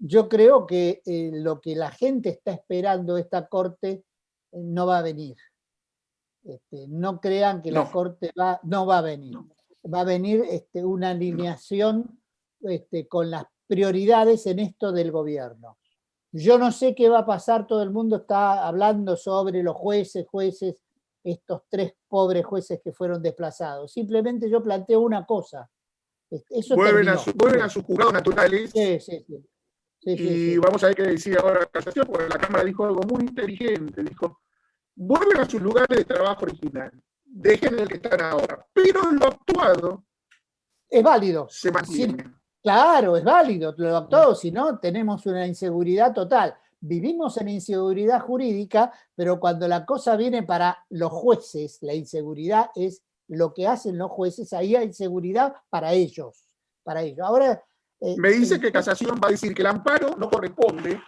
Yo creo que lo que la gente está esperando de esta Corte no va a venir. No crean que la No, Corte no va a venir. no. Va a venir una alineación con las prioridades en esto del gobierno. Yo no sé qué va a pasar, todo el mundo está hablando sobre los jueces, estos 3 pobres jueces que fueron desplazados. Simplemente yo planteo una cosa. Eso Vuelven terminó. a sus juzgados naturales. Sí, sí, sí. Sí, sí, Y sí. vamos a ver qué decía ahora la casación, porque la Cámara dijo algo muy inteligente. Dijo, vuelven a sus lugares de trabajo original. Dejen el que están ahora. Pero lo actuado Es válido. se mantiene. Sí, claro, es válido, lo actuado, si no, tenemos una inseguridad total. Vivimos en inseguridad jurídica, pero cuando la cosa viene para los jueces, la inseguridad es lo que hacen los jueces, ahí hay inseguridad para ellos. Para ellos. Ahora, Me dice que Casación va a decir que el amparo no corresponde.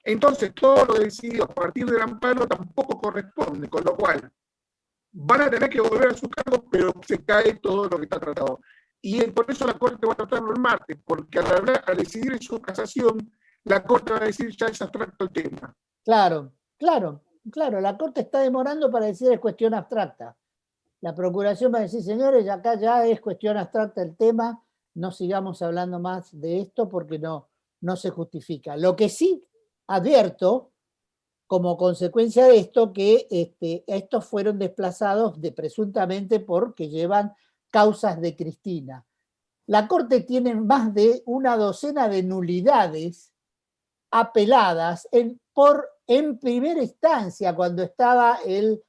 Entonces, todo lo decidido a partir del amparo tampoco corresponde, con lo cual van a tener que volver a sus cargos, pero se cae todo lo que está tratado. Y por eso la Corte va a tratarlo el martes, porque al decidir en su casación, la Corte va a decir ya es abstracto el tema. claro, la Corte está demorando para decir es cuestión abstracta. La Procuración va a decir, señores, acá ya es cuestión abstracta el tema, no sigamos hablando más de esto porque no se justifica. Lo que sí advierto, como consecuencia de esto, que estos fueron desplazados presuntamente porque llevan causas de Cristina. La Corte tiene más de una docena de nulidades apeladas en primera instancia, cuando estaba el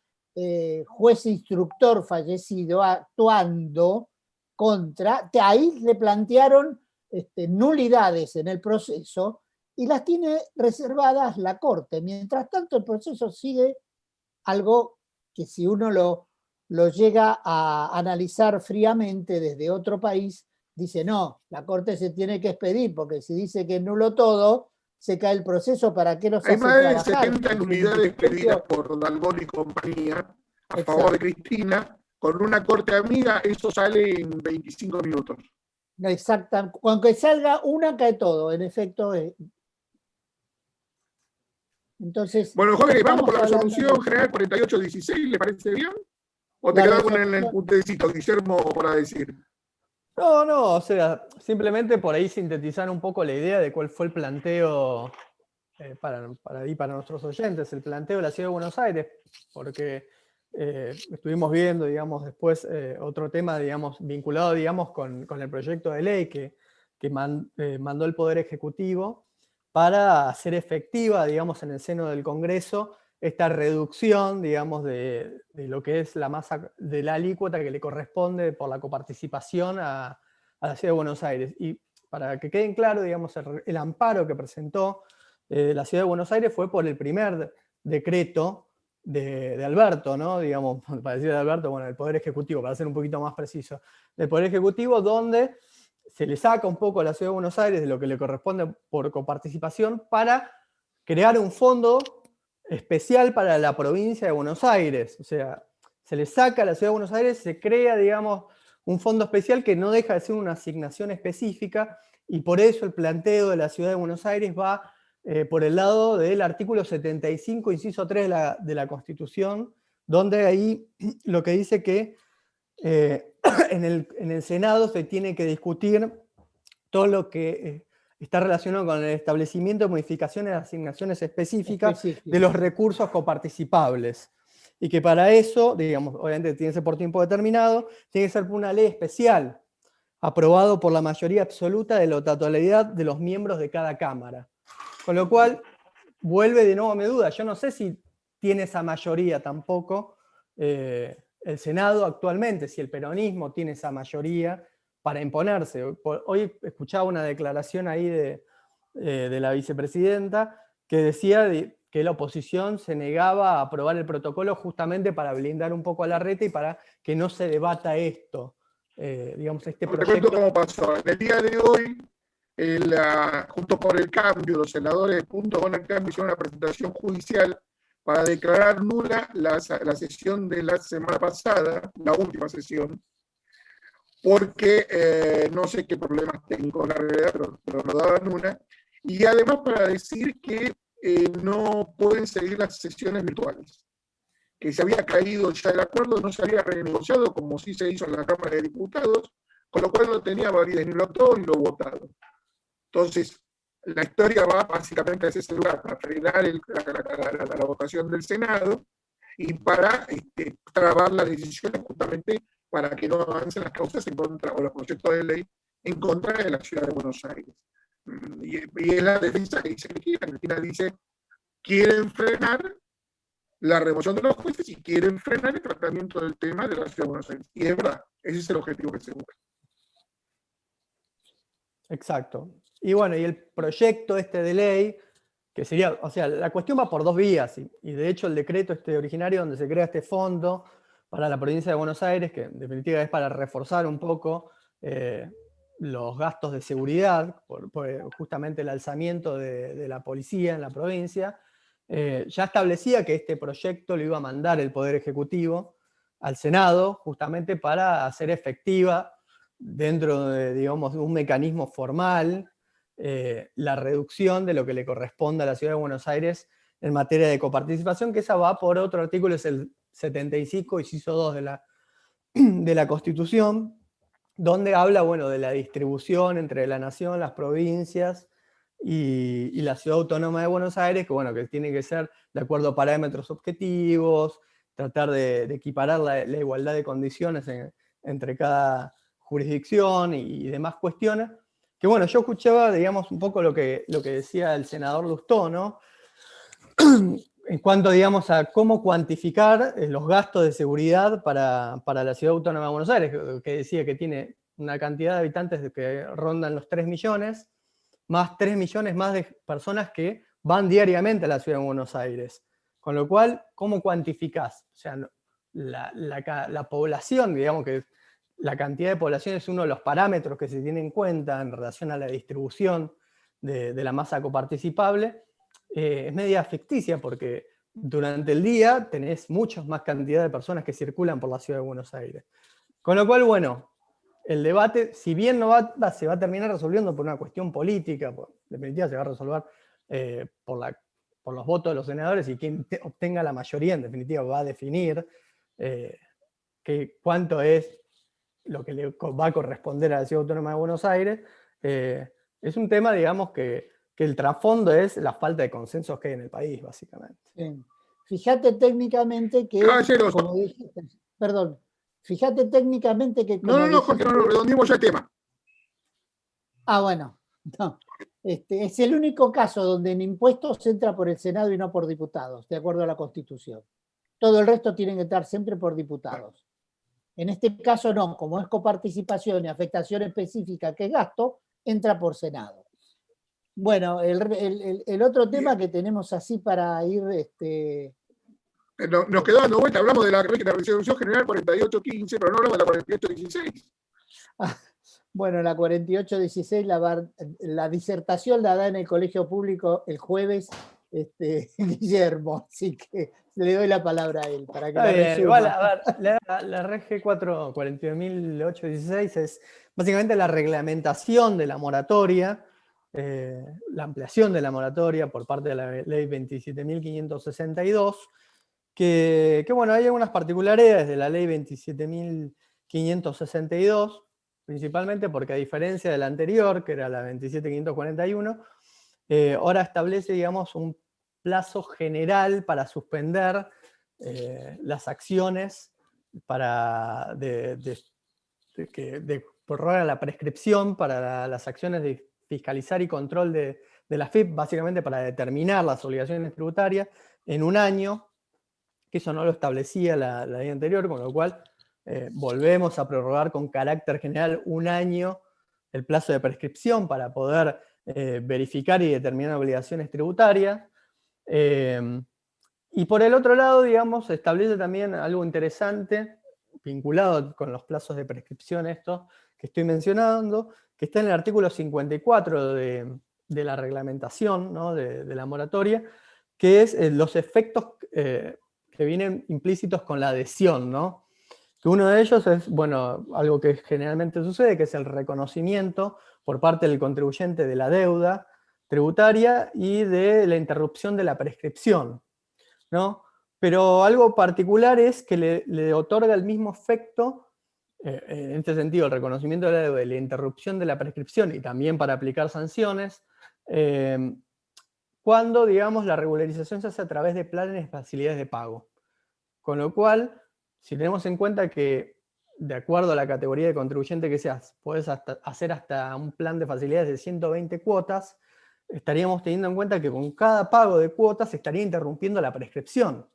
juez instructor fallecido actuando contra, ahí le plantearon nulidades en el proceso y las tiene reservadas la Corte. Mientras tanto, el proceso sigue, algo que si uno lo llega a analizar fríamente desde otro país, dice, no, la Corte se tiene que expedir, porque si dice que es nulo todo, se cae el proceso, ¿para qué los Hay hace más de trabajar? 70 nulidades pedidas por Dalgón y compañía a favor de Cristina. Con una Corte amiga, eso sale en 25 minutos. Exacta. Cuando salga una, cae todo, en efecto. Entonces, Bueno, Jorge, vamos estamos por la hablando resolución de general 4816, ¿le parece bien? ¿O te la queda algún resolución. puntecito, Guillermo, para decir? No, o sea, simplemente por ahí sintetizar un poco la idea de cuál fue el planteo para nuestros oyentes, el planteo de la Ciudad de Buenos Aires, porque estuvimos viendo, digamos, después otro tema, digamos, vinculado, digamos, con el proyecto de ley que mandó el Poder Ejecutivo para hacer efectiva, digamos, en el seno del Congreso, esta reducción, digamos, de lo que es la masa de la alícuota que le corresponde por la coparticipación a la Ciudad de Buenos Aires. Y para que queden claro, digamos, el amparo que presentó la Ciudad de Buenos Aires fue por el primer decreto de Alberto, ¿no? Digamos, para decir de Alberto, bueno, el Poder Ejecutivo, para ser un poquito más preciso, del Poder Ejecutivo, donde se le saca un poco a la Ciudad de Buenos Aires de lo que le corresponde por coparticipación para crear un fondo especial para la provincia de Buenos Aires. O sea, se le saca a la Ciudad de Buenos Aires, se crea, digamos, un fondo especial que no deja de ser una asignación específica, y por eso el planteo de la Ciudad de Buenos Aires va por el lado del artículo 75, inciso 3 de la Constitución, donde ahí lo que dice que en el Senado se tiene que discutir todo lo que está relacionado con el establecimiento de modificaciones de asignaciones específicas de los recursos coparticipables. Y que para eso, digamos, obviamente tiene que ser por tiempo determinado, tiene que ser por una ley especial, aprobado por la mayoría absoluta de la totalidad de los miembros de cada Cámara. Con lo cual, vuelve de nuevo a mi duda. Yo no sé si tiene esa mayoría tampoco el Senado actualmente, si el peronismo tiene esa mayoría para imponerse. Hoy escuchaba una declaración ahí de la vicepresidenta que decía que la oposición se negaba a aprobar el protocolo justamente para blindar un poco a Larreta y para que no se debata esto. digamos, este Te cuento proyecto. cómo pasó. En el día de hoy, junto por el cambio, los senadores junto con el cambio hicieron una presentación judicial para declarar nula la sesión de la semana pasada, la última sesión, porque no sé qué problemas técnicos la realidad, pero lo daban una, y además para decir que no pueden seguir las sesiones virtuales, que se había caído ya el acuerdo, no se había renegociado como sí se hizo en la Cámara de Diputados, con lo cual no tenía validez ni lo aprobado ni lo votado. Entonces, la historia va básicamente hacia ese lugar, para frenar la votación del Senado y para trabar las decisiones justamente para que no avancen las causas en contra, o los proyectos de ley en contra de la ciudad de Buenos Aires. Y es la defensa que dice Cristina. Cristina dice, quieren frenar la remoción de los jueces y quieren frenar el tratamiento del tema de la ciudad de Buenos Aires. Y es verdad, ese es el objetivo que se busca. Exacto. Y bueno, y el proyecto este de ley, que sería, o sea, la cuestión va por dos vías, y de hecho el decreto originario donde se crea este fondo para la provincia de Buenos Aires, que en definitiva es para reforzar un poco los gastos de seguridad, por justamente el alzamiento de la policía en la provincia, ya establecía que este proyecto lo iba a mandar el Poder Ejecutivo al Senado, justamente para hacer efectiva, dentro de, digamos, de un mecanismo formal, la reducción de lo que le corresponde a la Ciudad de Buenos Aires en materia de coparticipación, que esa va por otro artículo, es el 75, inciso 2 de la Constitución, donde habla, bueno, de la distribución entre la nación, las provincias y la Ciudad Autónoma de Buenos Aires, que, bueno, que tiene que ser de acuerdo a parámetros objetivos, tratar de equiparar la igualdad de condiciones entre cada jurisdicción y demás cuestiones. Que bueno, yo escuchaba, digamos, un poco lo que decía el senador Lustó, ¿no? En cuanto, digamos, a cómo cuantificar los gastos de seguridad para la Ciudad Autónoma de Buenos Aires, que decía que tiene una cantidad de habitantes que rondan los 3 millones, más 3 millones más de personas que van diariamente a la Ciudad de Buenos Aires. Con lo cual, ¿cómo cuantificás? O sea, la población, digamos que la cantidad de población es uno de los parámetros que se tiene en cuenta en relación a la distribución de la masa coparticipable, es media ficticia porque durante el día tenés muchas más cantidad de personas que circulan por la Ciudad de Buenos Aires. Con lo cual, bueno, el debate, si bien se va a terminar resolviendo por una cuestión política, en definitiva se va a resolver por los votos de los senadores, y quien obtenga la mayoría en definitiva va a definir cuánto es lo que le va a corresponder a la Ciudad Autónoma de Buenos Aires. Es un tema, digamos, que el trasfondo es la falta de consensos que hay en el país, básicamente. Bien. Fíjate técnicamente que, como dijiste, perdón, fíjate técnicamente que... No, Jorge, no, redondeemos ya el tema. Ah, bueno, no. Es el único caso donde en impuestos entra por el Senado y no por diputados, de acuerdo a la Constitución. Todo el resto tienen que entrar siempre por diputados. En este caso no, como es coparticipación y afectación específica que es gasto, entra por Senado. Bueno, el otro tema que tenemos así para ir... Nos quedó dando vuelta, hablamos de la resolución general 4815, pero no hablamos de la 4816. Bueno, la 4816, la disertación la da en el colegio público el jueves Guillermo, así que le doy la palabra a él para que la resuma. Igual, a ver, la RG 44816 es básicamente la reglamentación de la moratoria, la ampliación de la moratoria por parte de la ley 27.562, que bueno, hay algunas particularidades de la ley 27.562, principalmente porque a diferencia de la anterior, que era la 27.541, ahora establece, digamos, un plazo general para suspender las acciones de prorrogar la prescripción para las acciones de fiscalizar y control de la FIP, básicamente para determinar las obligaciones tributarias en un año, que eso no lo establecía la ley anterior, con lo cual volvemos a prorrogar con carácter general un año el plazo de prescripción para poder verificar y determinar obligaciones tributarias. Y por el otro lado, digamos, establece también algo interesante, vinculado con los plazos de prescripción estos que estoy mencionando, que está en el artículo 54 de la reglamentación, ¿no? de la moratoria, que es los efectos que vienen implícitos con la adhesión, ¿no? Que uno de ellos es, bueno, algo que generalmente sucede, que es el reconocimiento por parte del contribuyente de la deuda tributaria y de la interrupción de la prescripción, ¿no? Pero algo particular es que le otorga el mismo efecto, en este sentido, el reconocimiento de la deuda y la interrupción de la prescripción, y también para aplicar sanciones, cuando, digamos, la regularización se hace a través de planes de facilidades de pago. Con lo cual, si tenemos en cuenta que, de acuerdo a la categoría de contribuyente que seas, puedes hacer hasta un plan de facilidades de 120 cuotas, estaríamos teniendo en cuenta que con cada pago de cuotas se estaría interrumpiendo la prescripción.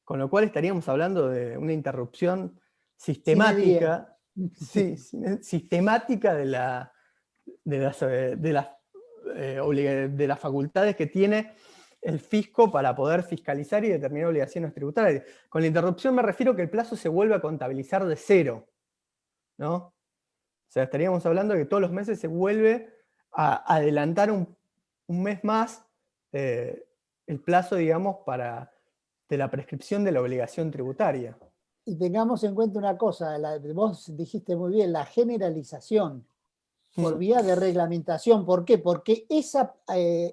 Con lo cual estaríamos hablando de una interrupción sistemática, sí, sistemática de las facultades que tiene el fisco para poder fiscalizar y determinar obligaciones tributarias. Con la interrupción me refiero que el plazo se vuelve a contabilizar de cero, ¿no? O sea, estaríamos hablando de que todos los meses se vuelve a adelantar un mes más el plazo, digamos, de la prescripción de la obligación tributaria. Y tengamos en cuenta una cosa, vos dijiste muy bien, la generalización por vía de reglamentación. ¿Por qué? Porque esa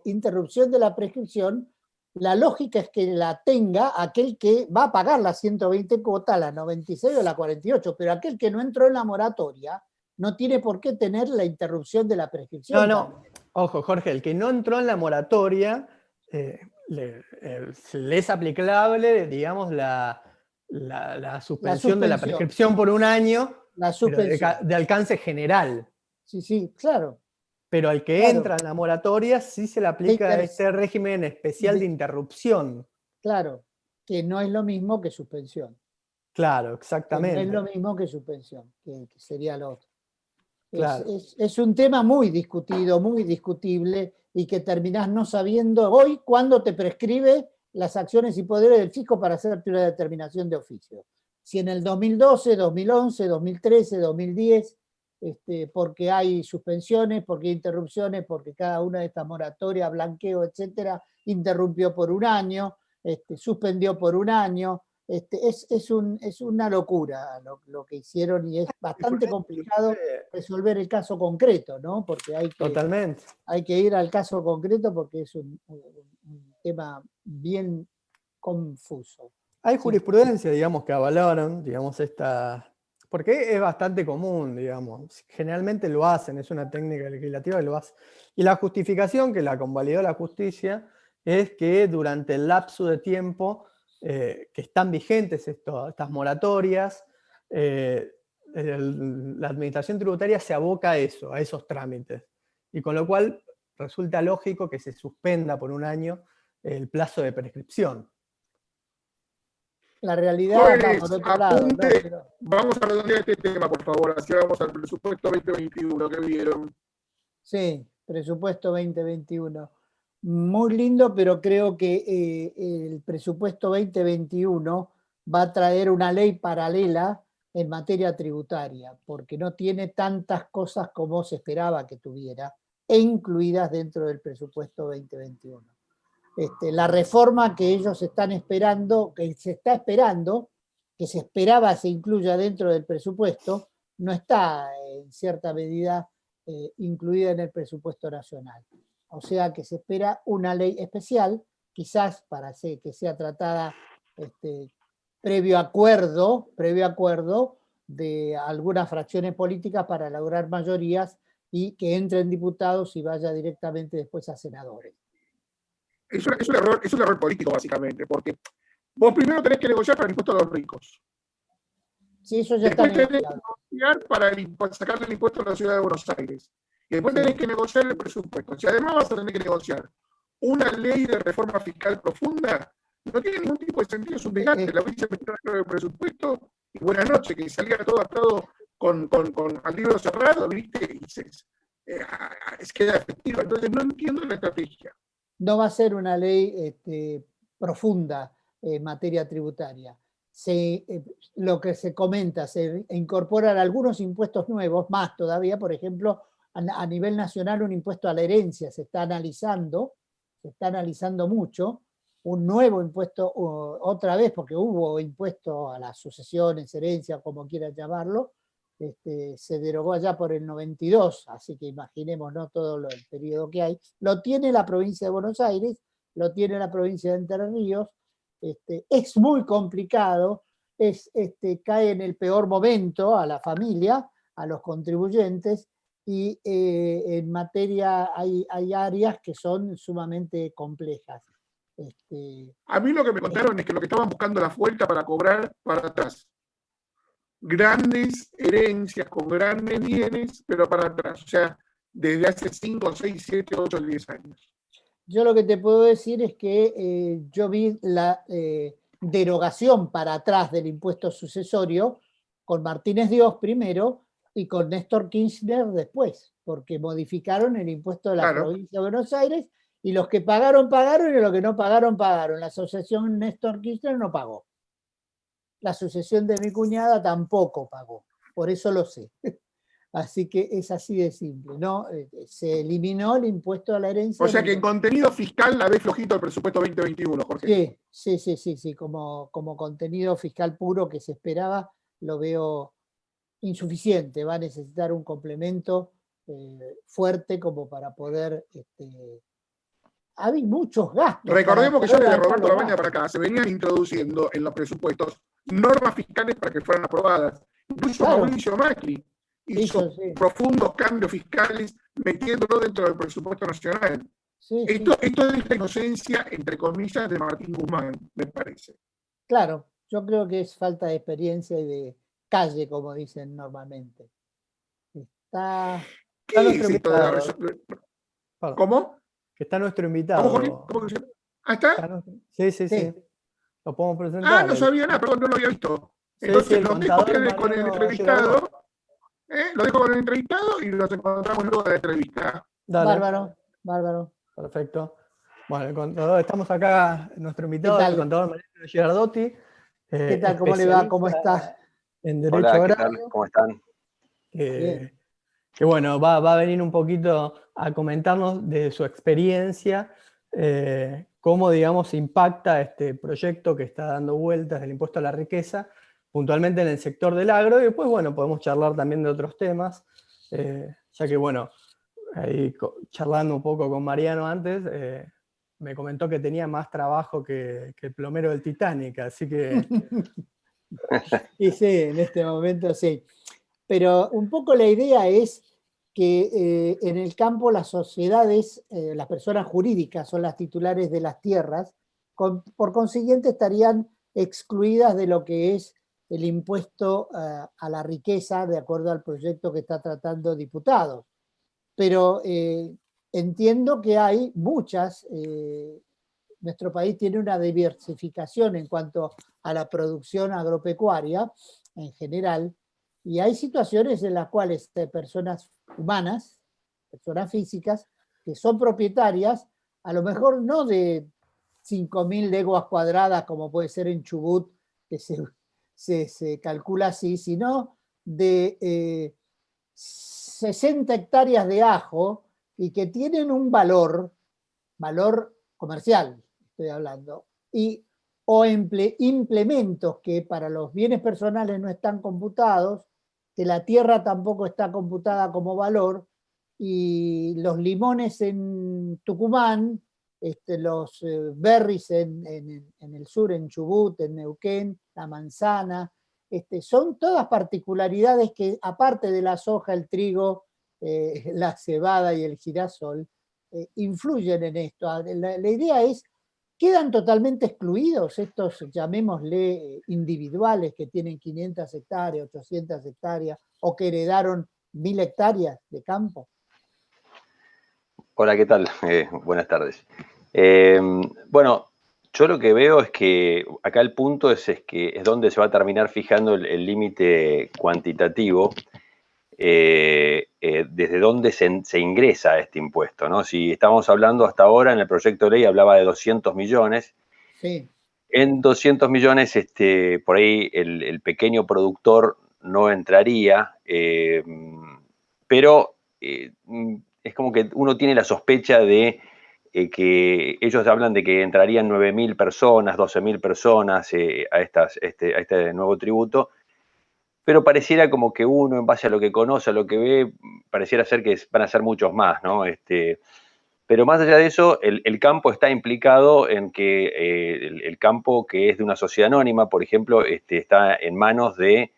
interrupción de la prescripción, la lógica es que la tenga aquel que va a pagar las 120 cuotas, la 96 o la 48, pero aquel que no entró en la moratoria no tiene por qué tener la interrupción de la prescripción. No, ojo, Jorge, el que no entró en la moratoria, le es aplicable, digamos, la suspensión de la prescripción por un año, de alcance general. Sí, claro. Pero al que entra en la moratoria sí se le aplica este régimen especial de interrupción. Claro, que no es lo mismo que suspensión. Claro, exactamente. No es lo mismo que suspensión, que sería lo otro. Claro. Es un tema muy discutido, muy discutible, y que terminás no sabiendo hoy cuándo te prescribe las acciones y poderes del fisco para hacerte una determinación de oficio. Si en el 2012, 2011, 2013, 2010, porque hay suspensiones, porque hay interrupciones, porque cada una de estas moratorias, blanqueo, etcétera, interrumpió por un año, suspendió por un año. Es una locura lo que hicieron, y es bastante complicado resolver el caso concreto, ¿no? Porque hay que ir al caso concreto, porque es un tema bien confuso. Hay jurisprudencia, digamos, que avalaron, digamos, porque es bastante común, digamos, generalmente lo hacen, es una técnica legislativa que lo hace. Y la justificación que la convalidó la justicia es que durante el lapso de tiempo que están vigentes estas moratorias, la administración tributaria se aboca a eso, a esos trámites. Y con lo cual resulta lógico que se suspenda por un año el plazo de prescripción. La realidad va por otro lado, ¿no? Pero... Vamos a redondear este tema, por favor. Así vamos al presupuesto 2021 que vieron. Sí, presupuesto 2021. Muy lindo, pero creo que el presupuesto 2021 va a traer una ley paralela en materia tributaria, porque no tiene tantas cosas como se esperaba que tuviera, e incluidas dentro del presupuesto 2021. La reforma que ellos están esperando, que se está esperando, que se esperaba se incluya dentro del presupuesto, no está en cierta medida incluida en el presupuesto nacional. O sea que se espera una ley especial, quizás para que sea tratada previo acuerdo de algunas fracciones políticas para lograr mayorías y que entren diputados y vaya directamente después a senadores. Es un error político, básicamente, porque vos primero tenés que negociar para el impuesto a los ricos. Sí, eso ya después está tenés que negociar para sacarle el impuesto a la ciudad de Buenos Aires. Y después tenés que negociar el presupuesto. Si además vas a tener que negociar una ley de reforma fiscal profunda, no tiene ningún tipo de sentido, es un desgaste. La viceministra del presupuesto, y buenas noches, que salía todo atado al libro cerrado, ¿viste? Y se queda efectiva. Entonces no entiendo la estrategia. No va a ser una ley profunda en materia tributaria. lo que se comenta, se incorporan algunos impuestos nuevos, más todavía, por ejemplo, a nivel nacional un impuesto a la herencia se está analizando mucho, un nuevo impuesto otra vez, porque hubo impuesto a las sucesiones, herencia, como quieran llamarlo, se derogó allá por el 92, así que imaginemos, ¿no?, todo el periodo que hay. Lo tiene la provincia de Buenos Aires, lo tiene la provincia de Entre Ríos, es muy complicado, cae en el peor momento a la familia, a los contribuyentes, y en materia hay áreas que son sumamente complejas. A mí lo que me contaron es que lo que estaban buscando la vuelta para cobrar para atrás. Grandes herencias con grandes bienes, pero para atrás. O sea, desde hace 5, 6, 7, 8, 10 años. Yo lo que te puedo decir es que yo vi la derogación para atrás del impuesto sucesorio con Martínez Dios primero y con Néstor Kirchner después, porque modificaron el impuesto de la provincia de Buenos Aires y los que pagaron, pagaron, y los que no pagaron, pagaron. La asociación Néstor Kirchner no pagó. La sucesión de mi cuñada tampoco pagó, por eso lo sé. Así que es así de simple, ¿no? Se eliminó el impuesto a la herencia. O sea que en contenido fiscal la ves flojito el presupuesto 2021, Jorge. Sí. Como contenido fiscal puro que se esperaba, lo veo insuficiente. Va a necesitar un complemento fuerte como para poder... Hay muchos gastos. Recordemos que ya desde Roberto Labaña para acá se venían introduciendo en los presupuestos normas fiscales para que fueran aprobadas. Incluso Mauricio Macri hizo profundos cambios fiscales metiéndolo dentro del presupuesto nacional. Esto es la inocencia, entre comillas, de Martín Guzmán, me parece. Claro, yo creo que es falta de experiencia y de calle, como dicen normalmente. ¿Qué es esto de la resolución? ¿Cómo? Que está nuestro invitado. ¿Cómo, Jorge? ¿Cómo que se llama? ¿Ah, está? Sí. Lo podemos presentar. No sabía nada, perdón, no lo había visto. Entonces lo dejo con el entrevistado. Lo dejo con el entrevistado y nos encontramos luego de la entrevista. Dale. Bárbaro. Perfecto. Bueno, el contador, estamos acá, nuestro invitado, el contador Mariano Girardotti. ¿Qué tal? ¿Cómo le va? ¿Cómo estás? En Derecho Agrario. ¿Qué tal? ¿Cómo están? Que bueno, va a venir un poquito a comentarnos de su experiencia, cómo, digamos, impacta este proyecto que está dando vueltas del impuesto a la riqueza, puntualmente en el sector del agro, y después, bueno, podemos charlar también de otros temas, ya que, bueno, ahí charlando un poco con Mariano antes, me comentó que tenía más trabajo que el plomero del Titanic, así que... Y sí, en este momento sí. Pero un poco la idea es que en el campo las sociedades, las personas jurídicas son las titulares de las tierras, por consiguiente estarían excluidas de lo que es el impuesto a la riqueza de acuerdo al proyecto que está tratando diputados. Pero entiendo que hay muchas, nuestro país tiene una diversificación en cuanto a la producción agropecuaria en general, y hay situaciones en las cuales personas humanas, personas físicas, que son propietarias, a lo mejor no de 5.000 leguas cuadradas como puede ser en Chubut, que se calcula así, sino de 60 hectáreas de ajo y que tienen un valor comercial, estoy hablando, o implementos que para los bienes personales no están computados, que la tierra tampoco está computada como valor, y los limones en Tucumán, los berries en el sur, en Chubut, en Neuquén, la manzana, son todas particularidades que, aparte de la soja, el trigo, la cebada y el girasol, influyen en esto. La idea es, ¿quedan totalmente excluidos estos, llamémosle, individuales que tienen 500 hectáreas, 800 hectáreas o que heredaron 1.000 hectáreas de campo? Hola, ¿qué tal? Buenas tardes. Bueno, yo lo que veo es que acá el punto es que es donde se va a terminar fijando el límite cuantitativo, desde donde se ingresa este impuesto, ¿no? Si estamos hablando hasta ahora, en el proyecto de ley hablaba de 200 millones. Sí. En 200 millones, por ahí el pequeño productor no entraría, pero es como que uno tiene la sospecha de que ellos hablan de que entrarían 9.000 personas, 12.000 personas a este nuevo tributo, pero pareciera como que uno, en base a lo que conoce, a lo que ve, pareciera ser que van a ser muchos más, ¿no? Pero más allá de eso, el campo está implicado en que el campo que es de una sociedad anónima, por ejemplo, está en manos de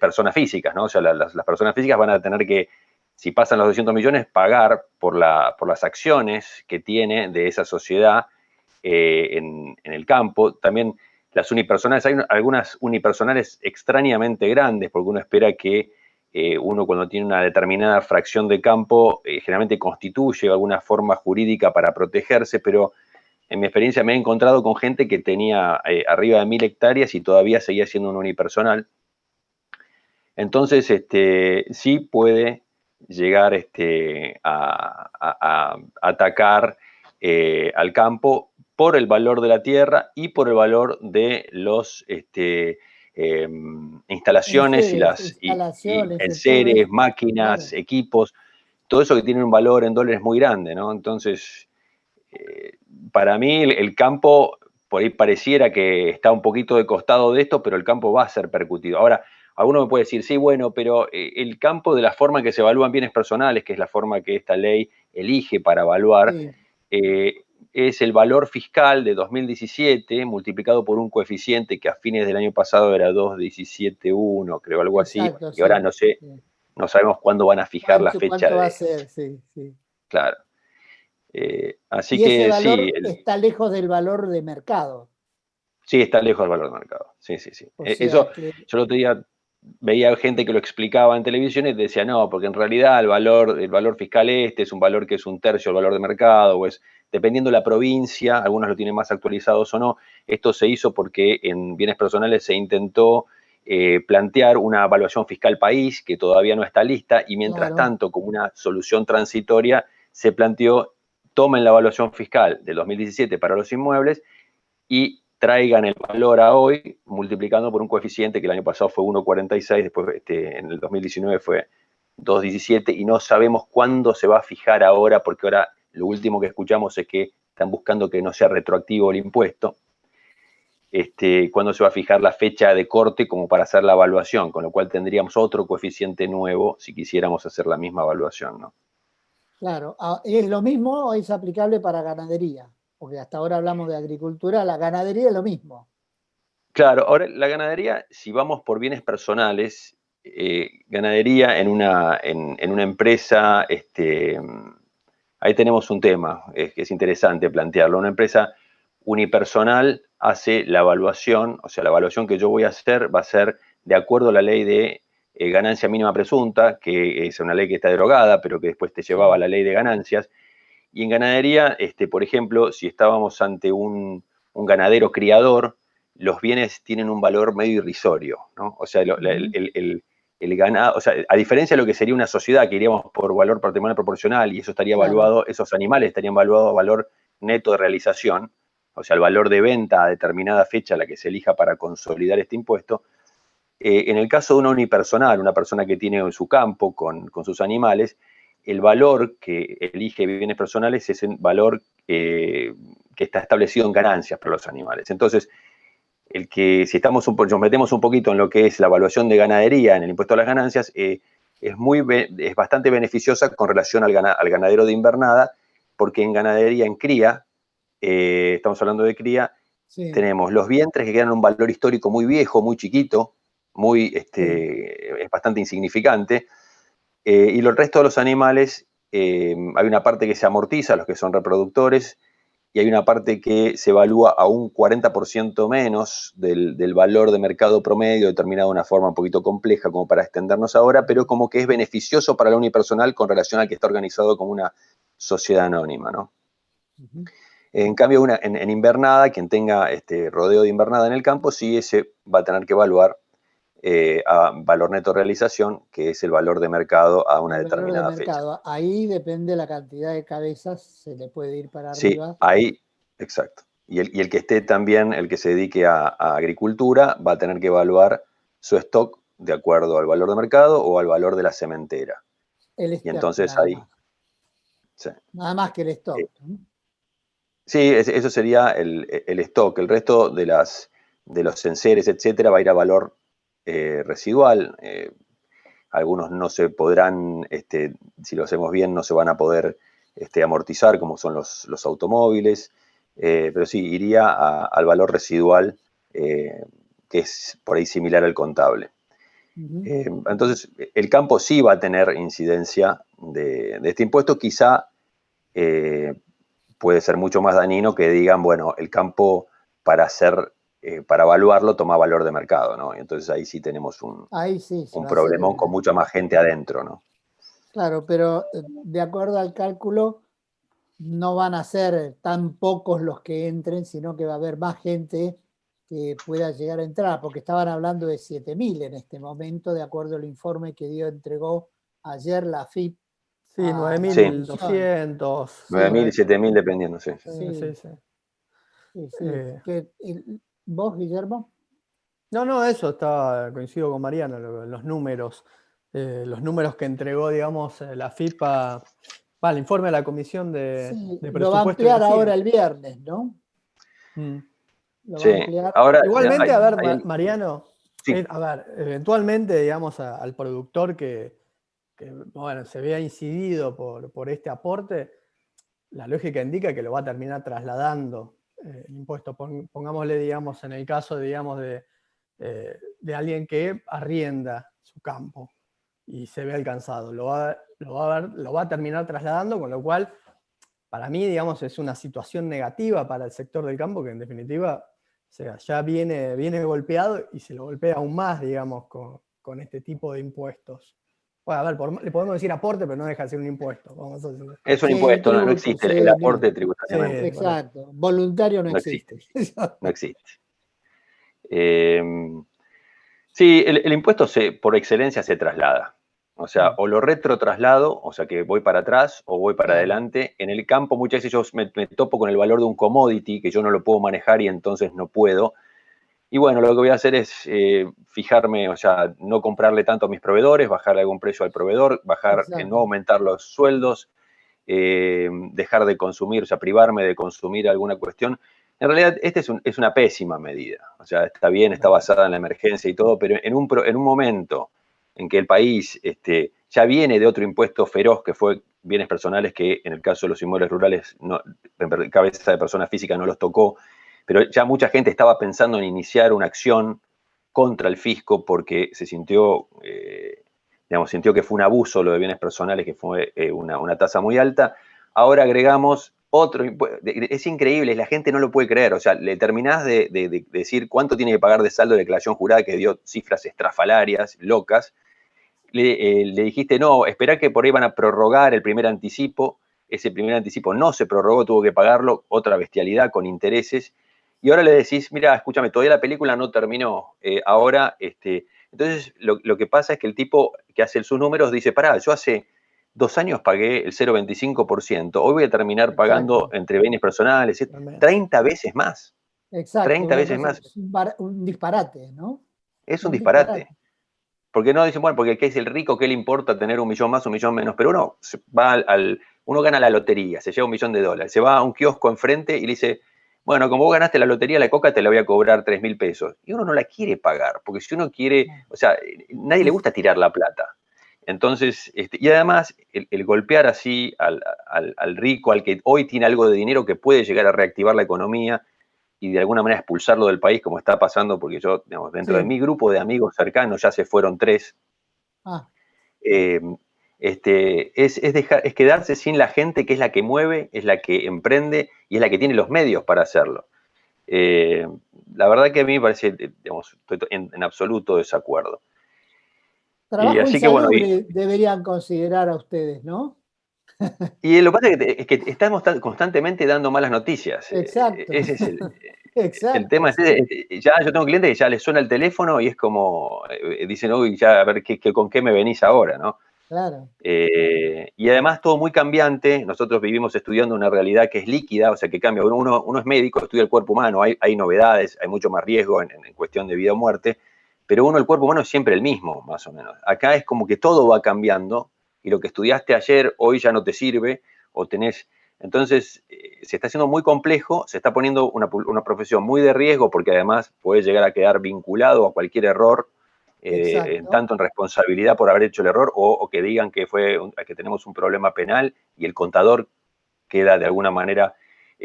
personas físicas, ¿no? O sea, las personas físicas van a tener que, si pasan los 200 millones, pagar por las acciones que tiene de esa sociedad en el campo. También las unipersonales, hay algunas unipersonales extrañamente grandes, porque uno espera que uno cuando tiene una determinada fracción de campo generalmente constituye alguna forma jurídica para protegerse, pero en mi experiencia me he encontrado con gente que tenía arriba de 1.000 hectáreas y todavía seguía siendo un unipersonal. Entonces, sí puede llegar a atacar al campo por el valor de la tierra y por el valor de los instalaciones instalaciones, enseres, claro. máquinas, equipos, todo eso que tiene un valor en dólares muy grande, ¿no? Entonces, para mí el campo, por ahí pareciera que está un poquito de costado de esto, pero el campo va a ser percutido. Ahora, alguno me puede decir, sí, bueno, pero el campo de la forma en que se evalúan bienes personales, que es la forma que esta ley elige para evaluar, Sí. es el valor fiscal de 2017 multiplicado por un coeficiente que a fines del año pasado era 2,171, creo, algo así, Exacto, y ahora sí. no sé, Sí. no sabemos cuándo van a fijar la fecha ¿Cuánto va a de, ser? Sí, sí. claro. Así Y ese que sí, valor está lejos del valor de mercado. sí, está lejos del valor de mercado. Sí, sí, sí. O Eso, sea que, yo el otro día veía gente que lo explicaba en televisión y decía, no, porque en realidad el valor fiscal es un valor que es un tercio del valor de mercado, o es, dependiendo de la provincia, algunos lo tienen más actualizados o no. Esto se hizo porque en bienes personales se intentó plantear una evaluación fiscal país que todavía no está lista y mientras claro, tanto, como una solución transitoria, se planteó, tomen la evaluación fiscal del 2017 para los inmuebles y traigan el valor a hoy multiplicando por un coeficiente que el año pasado fue 1,46, después en el 2019 fue 2,17 y no sabemos cuándo se va a fijar ahora, porque ahora lo último que escuchamos es que están buscando que no sea retroactivo el impuesto. Cuándo se va a fijar la fecha de corte como para hacer la evaluación, con lo cual tendríamos otro coeficiente nuevo si quisiéramos hacer la misma evaluación, ¿no? claro. ¿Es lo mismo o es aplicable para ganadería? Porque hasta ahora hablamos de agricultura, la ganadería es lo mismo. Claro, ahora la ganadería, si vamos por bienes personales, ganadería en una empresa, ahí tenemos un tema, que es interesante plantearlo. Una empresa unipersonal hace la evaluación, o sea, la evaluación que yo voy a hacer va a ser de acuerdo a la ley de ganancia mínima presunta, que es una ley que está derogada, pero que después te llevaba a Sí. la ley de ganancias. Y en ganadería, por ejemplo, si estábamos ante un ganadero criador, los bienes tienen un valor medio irrisorio, ¿no? O sea, el ganado, o sea, a diferencia de lo que sería una sociedad, que iríamos por valor patrimonial proporcional y eso estaría Claro, evaluado, esos animales estarían evaluados a valor neto de realización, o sea, el valor de venta a determinada fecha a la que se elija para consolidar este impuesto. En el caso de una unipersonal, una persona que tiene en su campo con sus animales, el valor que elige bienes personales es el valor que está establecido en ganancias para los animales. Entonces, si nos metemos un poquito en lo que es la evaluación de ganadería en el impuesto a las ganancias, es bastante beneficiosa con relación al ganadero de invernada, porque en ganadería, en cría, estamos hablando de cría, sí, tenemos los vientres que quedan en un valor histórico muy viejo, muy chiquito, sí. es bastante insignificante, y el resto de los animales, hay una parte que se amortiza, los que son reproductores, y hay una parte que se evalúa a un 40% menos del valor de mercado promedio, determinado de una forma un poquito compleja como para extendernos ahora, pero como que es beneficioso para la unipersonal con relación al que está organizado como una sociedad anónima, ¿no? Ujú. En cambio, en invernada, quien tenga rodeo de invernada en el campo, sí ese va a tener que evaluar a valor neto de realización, que es el valor de mercado a una El valor de determinada fecha. mercado. Ahí depende la cantidad de cabezas, se le puede ir para Sí, arriba. ahí, exacto. Y el que esté también, el que se dedique a agricultura, va a tener que evaluar su stock de acuerdo al valor de mercado o al valor de la cementera. El Y stock, entonces nada ahí, más. sí. Nada más que el stock, ¿no? Sí, eso sería el stock. El resto de los enseres, etcétera, va a ir a valor residual. Algunos no se podrán, si lo hacemos bien, no se van a poder amortizar, como son los automóviles. Pero sí, iría al valor residual, que es por ahí similar al contable. Ujú. Entonces, el campo sí va a tener incidencia de este impuesto. Quizá puede ser mucho más dañino que digan, bueno, el campo para evaluarlo toma valor de mercado, ¿no? Y entonces ahí sí tenemos Ahí sí, se un va a hacer. problemón con mucha más gente adentro, ¿no? Claro, pero de acuerdo al cálculo, no van a ser tan pocos los que entren, sino que va a haber más gente que pueda llegar a entrar, porque estaban hablando de 7.000 en este momento, de acuerdo al informe que entregó ayer la FIP Sí, a la Sí, comisión. 9.200, por 9.000 y ahí. 7.000 dependiendo, sí. Sí, Sí, sí. sí, sí. Eh, ¿Vos, Guillermo? no, eso coincido con Mariano, los números. Los números que entregó, digamos, la FIPA, el informe de la Comisión Sí, de lo va a Presupuesto y ampliar ahora Hacienda. el viernes, ¿no? Mm. Lo va a Sí, ampliar. ahora Igualmente, a ver, hay- Mariano, sí, a ver, eventualmente, digamos, al productor bueno, se vea incidido por este aporte, la lógica indica que lo va a terminar trasladando el impuesto. Pongámosle, digamos, en el caso, digamos, de alguien que arrienda su campo y se ve alcanzado. Lo va a terminar trasladando, con lo cual, para mí, digamos, es una situación negativa para el sector del campo que, en definitiva, o sea, ya viene golpeado y se lo golpea aún más, digamos, con este tipo de impuestos. Bueno, a ver, le podemos decir aporte, pero no deja de ser un impuesto. Vamos a decir. es un Sí, impuesto, no tributo, existe sí, el aporte no. Sí, tributariamente, por eso. Exacto. Voluntario no no existe, existe. no existe. Eh, sí, el impuesto por excelencia se traslada. O sea, o lo retrotraslado, o sea que voy para atrás o voy para Claro. adelante. En el campo muchas veces yo me topo con el valor de un commodity que yo no lo puedo manejar y entonces no puedo. Y bueno, lo que voy a hacer es fijarme, o sea, no comprarle tanto a mis proveedores, bajarle algún precio al proveedor, no Exacto. aumentar los sueldos, dejar de consumir, o sea, privarme de consumir alguna cuestión. En realidad, es una pésima medida. O sea, está bien, está basada en la emergencia y todo, pero en un momento en que el país ya viene de otro impuesto feroz que fue bienes personales, que en el caso de los inmuebles rurales, cabeza de persona física no los tocó, pero ya mucha gente estaba pensando en iniciar una acción contra el fisco porque se sintió que fue un abuso lo de bienes personales, que fue una tasa muy alta. Ahora agregamos otro impuesto. Es increíble, la gente no lo puede creer. O sea, le terminás de decir cuánto tiene que pagar de saldo de declaración jurada, que dio cifras estrafalarias, locas. Le dijiste, no, esperá que por ahí van a prorrogar el primer anticipo. Ese primer anticipo no se prorrogó, tuvo que pagarlo, otra bestialidad con intereses. Y ahora le decís, mira, escúchame, todavía la película no terminó. Ahora, entonces lo que pasa es que el tipo que hace sus números dice, pará, yo hace 2 años pagué el 0,25%, hoy voy a terminar pagando Exacto. entre bienes personales Realmente. 30 veces más. Exacto. 30 Una veces cosa, más. es un disparate, ¿no? Es un Un disparate. disparate. Porque no dicen, bueno, porque ¿qué es el rico? ¿Qué le importa tener 1 millón más, 1 millón menos? Pero uno gana la lotería, se lleva $1.000.000, se va a un kiosco enfrente y le dice, bueno, como vos ganaste la lotería, la coca te la voy a cobrar 3.000 pesos. Y uno no la quiere pagar, porque si uno quiere, o sea, nadie le gusta tirar la plata. Entonces, y además, el golpear así al rico, al que hoy tiene algo de dinero que puede llegar a reactivar la economía, y de alguna manera expulsarlo del país, como está pasando, porque yo, digamos, dentro de Sí. mi grupo de amigos cercanos ya se fueron 3. Ah, eh, es quedarse sin la gente que es la que mueve, es la que emprende y es la que tiene los medios para hacerlo. Eh, la verdad que a mí me parece, digamos, estoy en absoluto desacuerdo. trabajo Así que bueno, insalubre deberían considerar a ustedes, ¿no? y lo que pasa es que estamos constantemente dando malas noticias. Exacto. Ese es el Exacto. tema. Ya yo tengo clientes que ya les suena el teléfono y es como, dicen, uy, ya a ver con qué me venís ahora, ¿no? Claro. Y además todo muy cambiante. Nosotros vivimos estudiando una realidad que es líquida, o sea, que cambia. Uno es médico, estudia el cuerpo humano, hay novedades, hay mucho más riesgo en cuestión de vida o muerte, pero el cuerpo humano es siempre el mismo, más o menos. Acá es como que todo va cambiando y lo que estudiaste ayer, hoy ya no te sirve, o tenés... Entonces, se está haciendo muy complejo, se está poniendo una profesión muy de riesgo, porque además puede llegar a quedar vinculado a cualquier error, Exacto. tanto en responsabilidad por haber hecho el error, o que digan que que tenemos un problema penal y el contador queda de alguna manera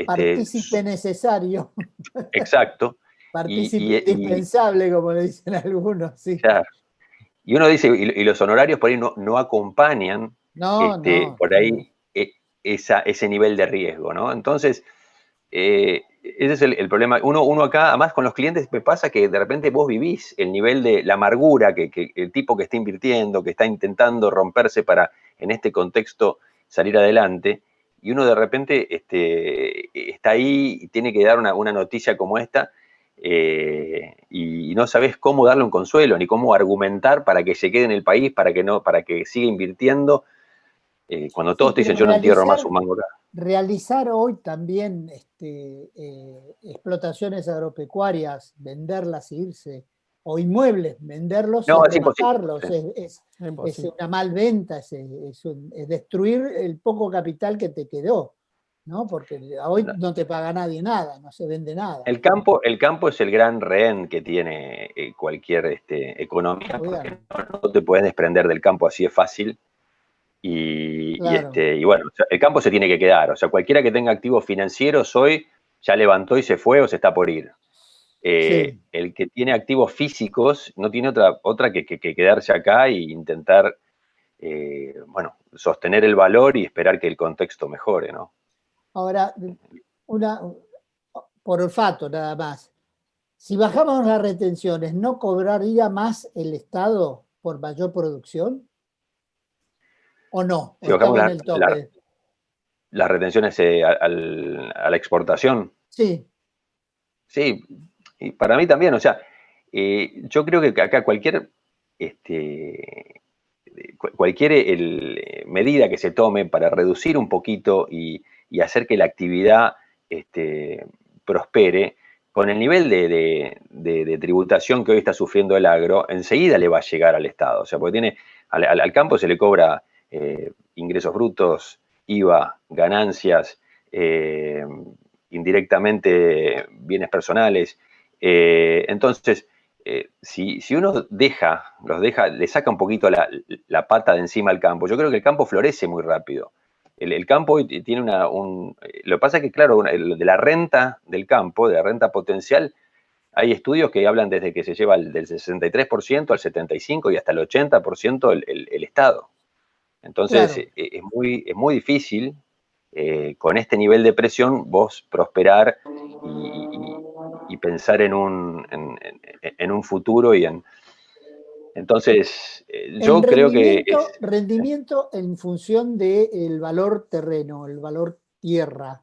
Partícipe necesario, exacto. partícipe indispensable, como le dicen algunos, sí. Claro. Y uno dice, y los honorarios por ahí no acompañan No, no, por no. ahí ese nivel de riesgo, ¿no? Entonces, ese es el problema. Uno acá, además con los clientes, me pasa que de repente vos vivís el nivel de la amargura que el tipo que está invirtiendo, que está intentando romperse para, en este contexto, salir adelante, y uno de repente está ahí y tiene que dar una noticia como esta, y no sabes cómo darle un consuelo, ni cómo argumentar para que se quede en el país, para que siga invirtiendo, cuando Sí, todos te pero dicen yo no entierro más un mango acá. realizar hoy también explotaciones agropecuarias, venderlas e irse, o inmuebles, venderlos y No, es imposible. rebajarlos, Sí. es Imposible. una mal venta, es destruir el poco capital que te quedó, ¿no? Porque hoy no te paga nadie nada, no se vende nada. El campo es el gran rehén que tiene cualquier economía, porque no te puedes desprender del campo así de fácil. Claro. Y bueno, o sea, el campo se tiene que quedar. O sea, cualquiera que tenga activos financieros hoy ya levantó y se fue o se está por ir. Sí. El que tiene activos físicos no tiene otra que quedarse acá e intentar, bueno, sostener el valor y esperar que el contexto mejore, ¿no? Ahora, una, por olfato nada más. Si bajamos las retenciones, ¿no cobraría más el Estado por mayor producción? ¿O no? ¿O Si bajamos estamos en el tope? las retenciones a la exportación, Sí, sí, y para mí también, o sea, yo creo que acá cualquier medida que se tome para reducir un poquito y hacer que la actividad prospere, con el nivel de tributación que hoy está sufriendo el agro, enseguida le va a llegar al Estado. O sea, porque al campo se le cobra ingresos brutos, IVA, ganancias, indirectamente bienes personales. Entonces, si uno le saca un poquito la pata de encima al campo, yo creo que el campo florece muy rápido. El campo hoy tiene lo que pasa es que, claro, de la renta del campo, de la renta potencial, hay estudios que hablan desde que se lleva del 63% al 75% y hasta el 80% el Estado. Entonces, claro. es muy difícil, con este nivel de presión, vos prosperar y pensar en un futuro entonces, En yo creo que rendimiento en función del valor terreno, el valor tierra,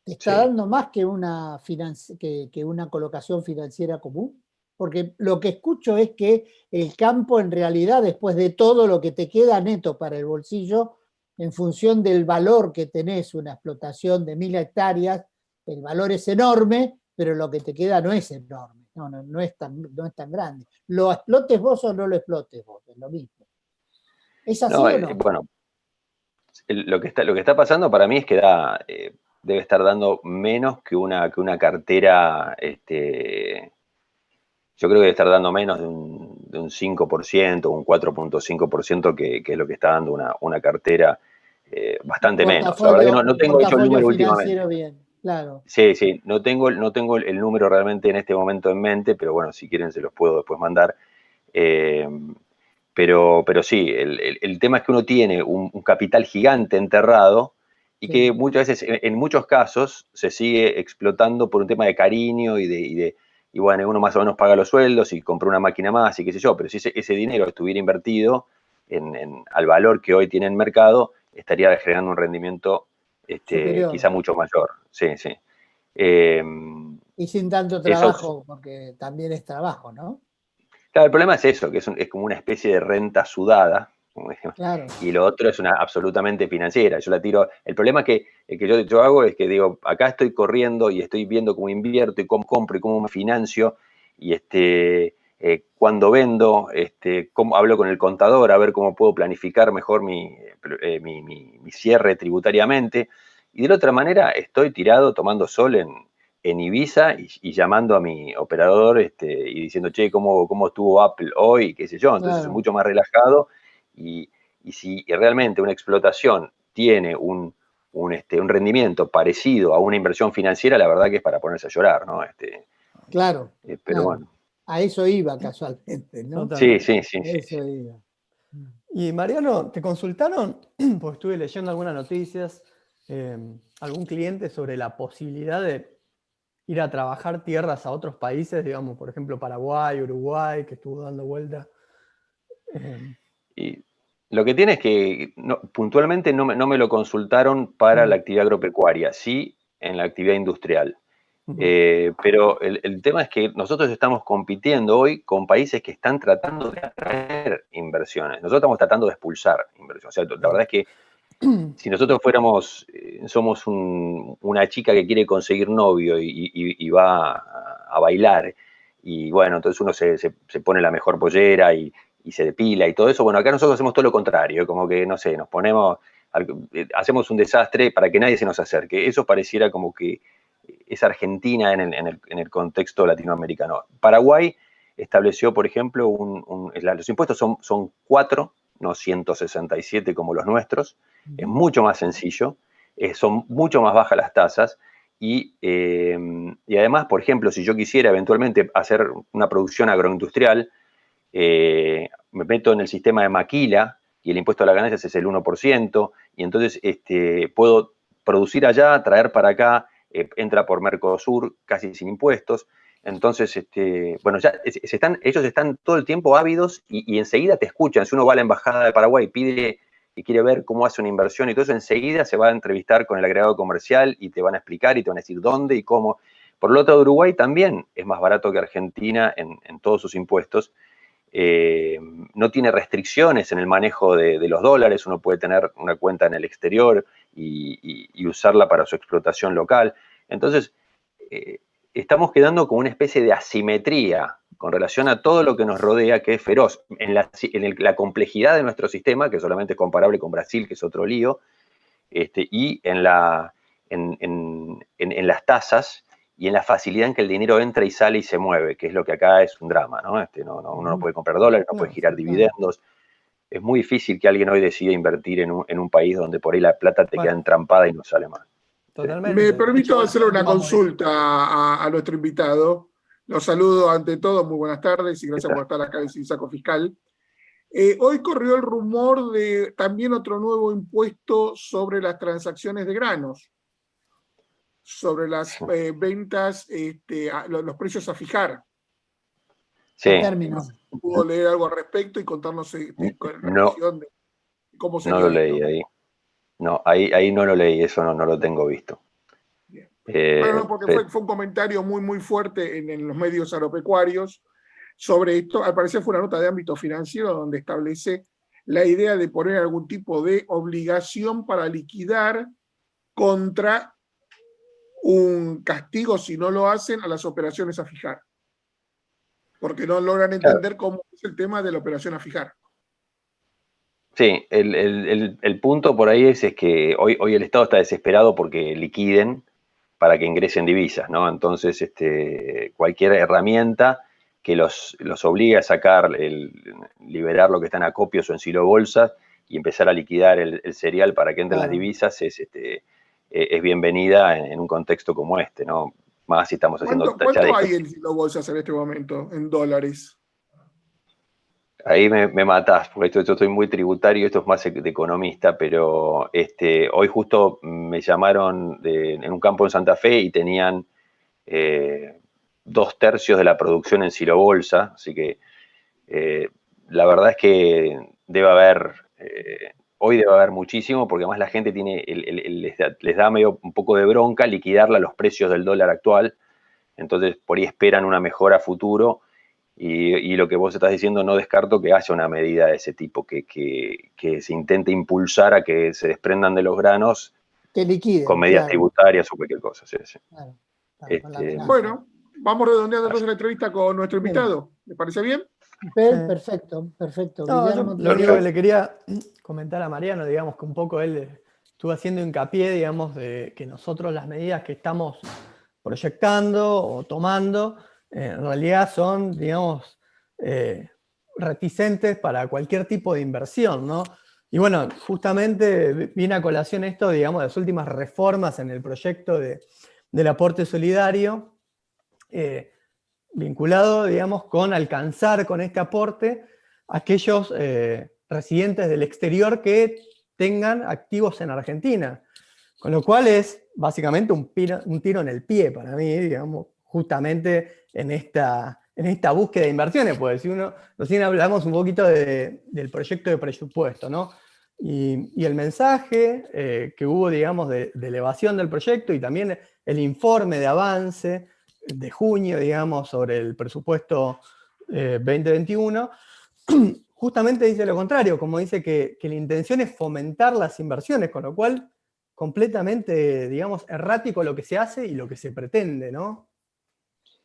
¿te está sí. dando más que que una colocación financiera común? Porque lo que escucho es que el campo en realidad, después de todo lo que te queda neto para el bolsillo, en función del valor que tenés, una explotación de 1000 hectáreas, el valor es enorme, pero lo que te queda no es enorme, no es tan grande. Lo explotes vos o no lo explotes vos, es lo mismo. ¿Es así No, o no? bueno, lo que está pasando para mí es que debe estar dando menos que una cartera, yo creo que debe estar dando menos de un 5%, un 4,5%, que es lo que está dando una cartera, bastante menos. La verdad que no Un tengo hecho el portafolio número financiero últimamente. bien, claro. Sí, sí, no tengo el número realmente en este momento en mente, pero bueno, si quieren se los puedo después mandar. Eh, pero sí, el tema es que uno tiene un capital gigante enterrado y que Sí. muchas veces, en muchos casos, se sigue explotando por un tema de cariño y bueno, uno más o menos paga los sueldos y compra una máquina más y qué sé yo, pero si ese dinero estuviera invertido al valor que hoy tiene el mercado, estaría generando un rendimiento Superior. quizá mucho mayor. Sí, sí. Eh, Y sin tanto eso, trabajo, porque también es trabajo, ¿no? claro, el problema es eso, que es como una especie de renta sudada, Claro. Y lo otro es una absolutamente financiera. Yo la tiro. El problema que yo hago es que digo, acá estoy corriendo y estoy viendo cómo invierto y cómo compro y cómo me financio y cuando vendo, cómo hablo con el contador a ver cómo puedo planificar mejor mi cierre tributariamente. Y de la otra manera estoy tirado tomando sol en Ibiza y llamando a mi operador y diciendo, che, ¿cómo estuvo Apple hoy? Qué sé yo. Entonces Claro. es mucho más relajado y si realmente una explotación tiene un rendimiento parecido a una inversión financiera, la verdad que es para ponerse a llorar, ¿no? Claro, Pero claro. bueno. A eso iba casualmente, ¿no? Totalmente. Sí. A eso iba. Y Mariano, ¿te consultaron? Porque estuve leyendo algunas noticias, algún cliente sobre la posibilidad de ir a trabajar tierras a otros países, digamos, por ejemplo, Paraguay, Uruguay, que estuvo dando vuelta. Y lo que tiene es que puntualmente no me lo consultaron para la actividad agropecuaria, sí en la actividad industrial. Pero el tema es que nosotros estamos compitiendo hoy con países que están tratando de atraer inversiones. Nosotros estamos tratando de expulsar inversiones. O sea, la verdad es que si nosotros somos una chica que quiere conseguir novio y va a bailar, y bueno, entonces uno se pone la mejor pollera y se depila y todo eso, bueno, acá nosotros hacemos todo lo contrario, como que, no sé, nos ponemos, hacemos un desastre para que nadie se nos acerque. Eso pareciera como que es Argentina en el contexto latinoamericano. Paraguay estableció, por ejemplo, los impuestos son 4, no 167 como los nuestros, es mucho más sencillo, son mucho más bajas las tasas y además, por ejemplo, si yo quisiera eventualmente hacer una producción agroindustrial, me meto en el sistema de maquila y el impuesto a las ganancias es el 1%, y entonces puedo producir allá, traer para acá, entra por Mercosur casi sin impuestos. Entonces, bueno, ellos están todo el tiempo ávidos y enseguida te escuchan. Si uno va a la embajada de Paraguay y pide y quiere ver cómo hace una inversión y todo eso, enseguida se va a entrevistar con el agregado comercial y te van a explicar y te van a decir dónde y cómo. Por lo otro, Uruguay también es más barato que Argentina en todos sus impuestos. No tiene restricciones en el manejo de los dólares, uno puede tener una cuenta en el exterior y usarla para su explotación local. Entonces, estamos quedando con una especie de asimetría con relación a todo lo que nos rodea, que es feroz. En la complejidad de nuestro sistema, que solamente es comparable con Brasil, que es otro lío, y en las tasas y en la facilidad en que el dinero entra y sale y se mueve, que es lo que acá es un drama, ¿no? Uno no puede comprar dólares, no puede girar dividendos. Es muy difícil que alguien hoy decida invertir en un país donde por ahí la plata te queda entrampada y no sale más. Totalmente. Me De permito hecho, hacer una vamos a consulta a nuestro invitado. Los saludo ante todo, muy buenas tardes y gracias ¿Qué por tal? estar acá en Sin Saco Fiscal. Hoy corrió el rumor de también otro nuevo impuesto sobre las transacciones de granos, sobre las ventas, los precios a fijar. Sí, Términos. ¿Pudo leer algo al respecto y contarnos con la no, visión de cómo no sería lo esto? leí ahí. No, ahí no lo leí, eso no lo tengo visto. Bien. Bueno, porque Pero- fue un comentario muy fuerte en los medios agropecuarios sobre esto. Al parecer fue una nota de ámbito financiero donde establece la idea de poner algún tipo de obligación para liquidar contra un castigo si no lo hacen a las operaciones a fijar. Porque no logran claro, entender cómo es el tema de la operación a fijar. sí, el punto por ahí es que hoy el Estado está desesperado porque liquiden para que ingresen divisas, ¿no? Entonces, cualquier herramienta que los obligue a sacar, liberar lo que está en acopios o en silo bolsas y empezar a liquidar el cereal para que entren las Claro. divisas es bienvenida en un contexto como este, ¿no? Más si estamos haciendo ¿Cuánto tachadistas. hay en silo bolsas en este momento, en dólares? Ahí me matás, porque yo estoy muy tributario, esto es más de economista, pero hoy justo me llamaron en un campo en Santa Fe y tenían 2/3 de la producción en silo bolsa, así que la verdad es que hoy debe haber muchísimo, porque además la gente les da medio un poco de bronca liquidarla a los precios del dólar actual, entonces por ahí esperan una mejora a futuro Y lo que vos estás diciendo, no descarto que haya una medida de ese tipo, que se intente impulsar a que se desprendan de los granos Que liquiden, con medidas claro, tributarias o cualquier cosa. Sí, sí. claro, claro, con la amenaza. Bueno, vamos redondeando entonces la entrevista con nuestro Bien. invitado. ¿Le parece bien? Perfecto, perfecto. No, Guillermo, lo único que le quería comentar a Mariano, digamos, que un poco él estuvo haciendo hincapié, digamos, de que nosotros las medidas que estamos proyectando o tomando, en realidad son, digamos, reticentes para cualquier tipo de inversión, ¿no? Y bueno, justamente viene a colación esto, digamos, de las últimas reformas en el proyecto del aporte solidario, vinculado, digamos, con alcanzar con este aporte aquellos residentes del exterior que tengan activos en Argentina. Con lo cual es básicamente un tiro en el pie para mí, digamos, justamente en esta búsqueda de inversiones, pues si uno, recién hablamos un poquito del proyecto de presupuesto, ¿no? Y el mensaje que hubo, digamos, de elevación del proyecto y también el informe de avance de junio, digamos, sobre el presupuesto 2021, justamente dice lo contrario, como dice que la intención es fomentar las inversiones, con lo cual completamente, digamos, errático lo que se hace y lo que se pretende, ¿no?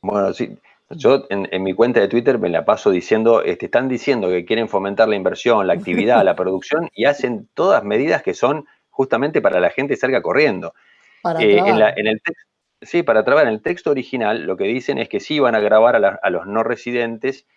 Bueno, sí. Yo en mi cuenta de Twitter me la paso diciendo, están diciendo que quieren fomentar la inversión, la actividad, la producción, y hacen todas medidas que son justamente para la gente salga corriendo. para trabajar. Sí, para trabar. En el texto original lo que dicen es que sí van a grabar a los no residentes,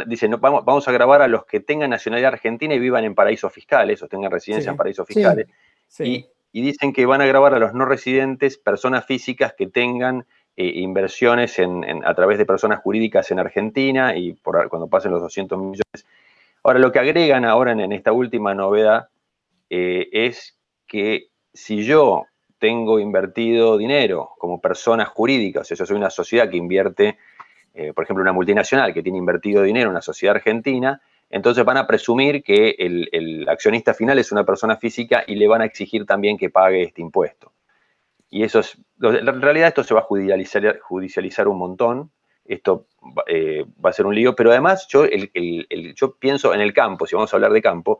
dicen, no, vamos a grabar a los que tengan nacionalidad argentina y vivan en paraísos fiscales o tengan residencia en paraísos fiscales. Sí. Y dicen que van a grabar a los no residentes, personas físicas que tengan inversiones a través de personas jurídicas en Argentina y cuando pasen los 200 millones. Ahora, lo que agregan ahora en esta última novedad es que si yo tengo invertido dinero como persona jurídica, o sea, yo soy una sociedad que invierte, por ejemplo, una multinacional que tiene invertido dinero en una sociedad argentina, entonces van a presumir que el accionista final es una persona física y le van a exigir también que pague este impuesto. Y eso en realidad esto se va a judicializar un montón, esto va a ser un lío, pero además yo pienso en el campo, si vamos a hablar de campo,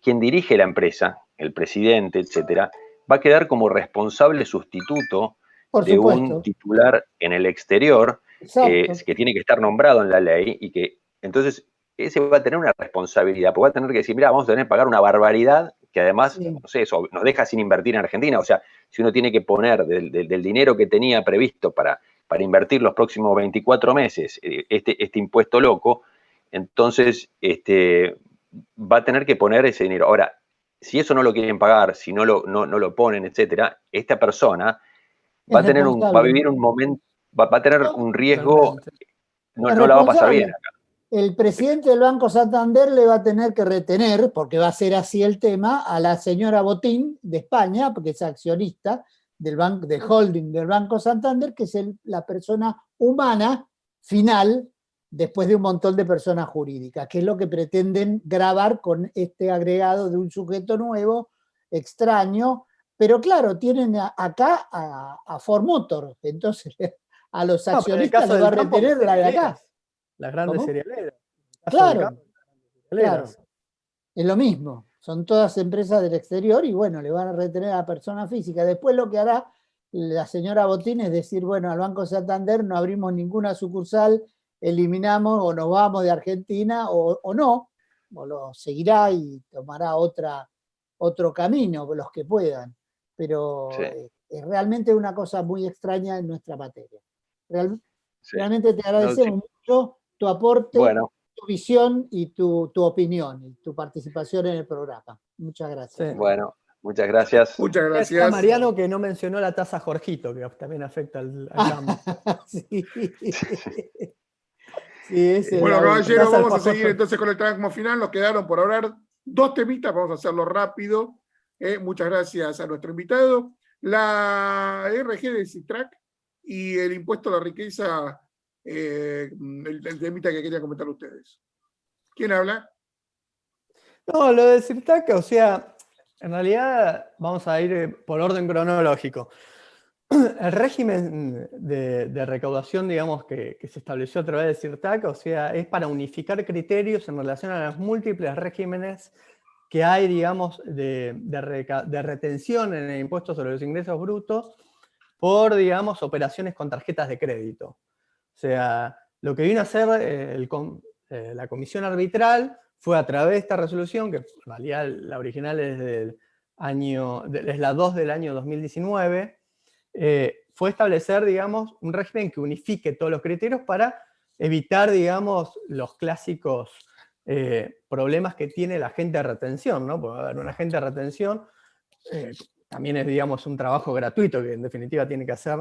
quien dirige la empresa, el presidente, etcétera, va a quedar como responsable sustituto Por de un supuesto. titular en el exterior Exacto. que tiene que estar nombrado en la ley y que entonces ese va a tener una responsabilidad, porque va a tener que decir, mira, vamos a tener que pagar una barbaridad que además, Sí. no sé, eso nos deja sin invertir en Argentina. O sea, si uno tiene que poner del dinero que tenía previsto para invertir los próximos 24 meses este impuesto loco, entonces va a tener que poner ese dinero. Ahora, si eso no lo quieren pagar, si no lo ponen, etcétera, esta persona Es va a responsable. vivir un momento, va a tener No, un riesgo, Totalmente. es no la va a pasar bien responsable. acá. El presidente del Banco Santander le va a tener que retener, porque va a ser así el tema, a la señora Botín de España, porque es accionista del holding del Banco Santander, que es la persona humana final después de un montón de personas jurídicas, que es lo que pretenden grabar con este agregado de un sujeto nuevo, extraño, pero claro, tienen acá a Ford Motor, entonces a los No, pero en el accionistas caso les va a del campo, retener la de acá. las grandes ¿Cómo? cerealeras. En el caso del Claro, campo, las grandes claro, cerealeras. es lo mismo. Son todas empresas del exterior y bueno, le van a retener a la persona física. Después lo que hará la señora Botín es decir, bueno, al Banco Santander no abrimos ninguna sucursal, eliminamos o nos vamos de Argentina o no, o lo seguirá y tomará otro camino, los que puedan. Pero Sí, es realmente una cosa muy extraña en nuestra materia. sí. Realmente te No, sí. agradecemos mucho tu aporte, Bueno, tu visión y tu opinión y tu participación en el programa. Muchas Sí. gracias. bueno, muchas gracias. Muchas Está gracias. Mariano que no mencionó la tasa Jorgito, que también afecta al campo. Sí. Sí, esa es Bueno, la La última. caballeros, tasa vamos a alfajor seguir entonces con el tramo final. Nos quedaron por hablar dos temitas, vamos a hacerlo rápido. Muchas gracias a nuestro invitado. La RG de Citrac y el impuesto a la riqueza, el temita que quería comentar ustedes. ¿Quién habla? No, lo de Sirtac, o sea, en realidad vamos a ir por orden cronológico. El régimen de recaudación, digamos, que se estableció a través del CIRTAC, o sea, es para unificar criterios en relación a los múltiples regímenes que hay, digamos, de retención en el impuesto sobre los ingresos brutos por, digamos, operaciones con tarjetas de crédito. O sea, lo que vino a hacer la comisión arbitral fue a través de esta resolución, que en realidad la original es es la 2 del año 2019, fue establecer, digamos, un régimen que unifique todos los criterios para evitar, digamos, los clásicos problemas que tiene el agente de retención, ¿no? Porque, a ver, un agente de retención también es, digamos, un trabajo gratuito que en definitiva tiene que hacer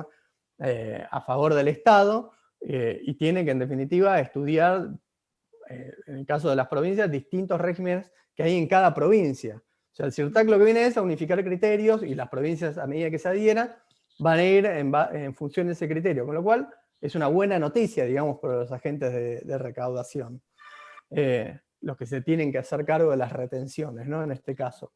a favor del Estado y tiene que en definitiva estudiar, en el caso de las provincias, distintos regímenes que hay en cada provincia. O sea, el CIRTAC lo que viene es a unificar criterios y las provincias, a medida que se adhieran, van a ir en función de ese criterio, con lo cual es una buena noticia, digamos, para los agentes de recaudación, los que se tienen que hacer cargo de las retenciones, ¿no? En este caso.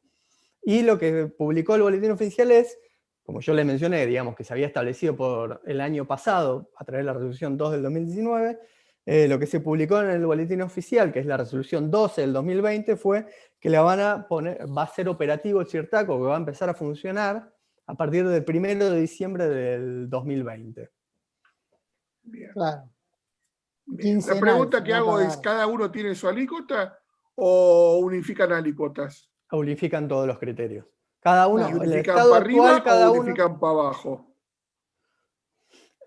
Y lo que publicó el Boletín Oficial es, como yo le mencioné, digamos, que se había establecido por el año pasado, a través de la resolución 2 del 2019, lo que se publicó en el Boletín Oficial, que es la resolución 12 del 2020, fue que va a ser operativo el CIRTAC, o que va a empezar a funcionar a partir del 1 de diciembre del 2020. Bien. Claro. Bien. La pregunta que hago es, ¿cada uno tiene su alícuota o unifican alícuotas? Unifican todos los criterios. Cada uno, ¿Y el unifican estado para actual, arriba cada o uno... unifican para abajo?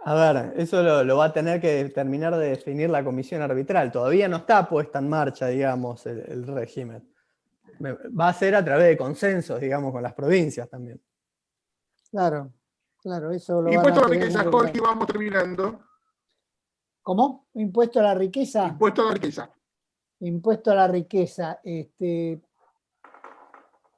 A ver, eso lo va a tener que terminar de definir la comisión arbitral. Todavía no está puesta en marcha, digamos, el régimen. Va a ser a través de consensos, digamos, con las provincias también. Claro, claro, eso lo Impuesto a la tener riqueza, que Jorge, vamos terminando. ¿Cómo? ¿Impuesto a la riqueza? Impuesto a la riqueza. Impuesto a la riqueza.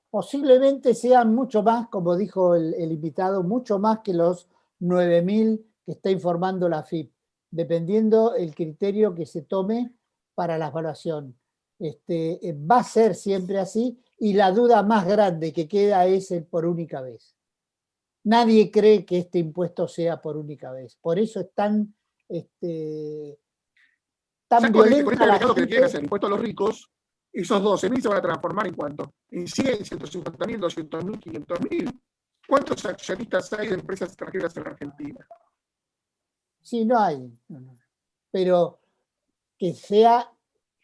Posiblemente sean mucho más, como dijo el invitado, mucho más que los 9.000 que está informando la AFIP, dependiendo el criterio que se tome para la evaluación. Va a ser siempre así, y la duda más grande que queda es el por única vez. Nadie cree que este impuesto sea por única vez. Por eso es tan violenta con este la agregado que le quieren hacer gente. impuesto a los ricos, esos 12.000 se van a transformar ¿en cuánto? En 100, 150.000, 200.000, 500.000. ¿Cuántos accionistas hay de empresas extranjeras en Argentina? Sí, no hay. Pero que sea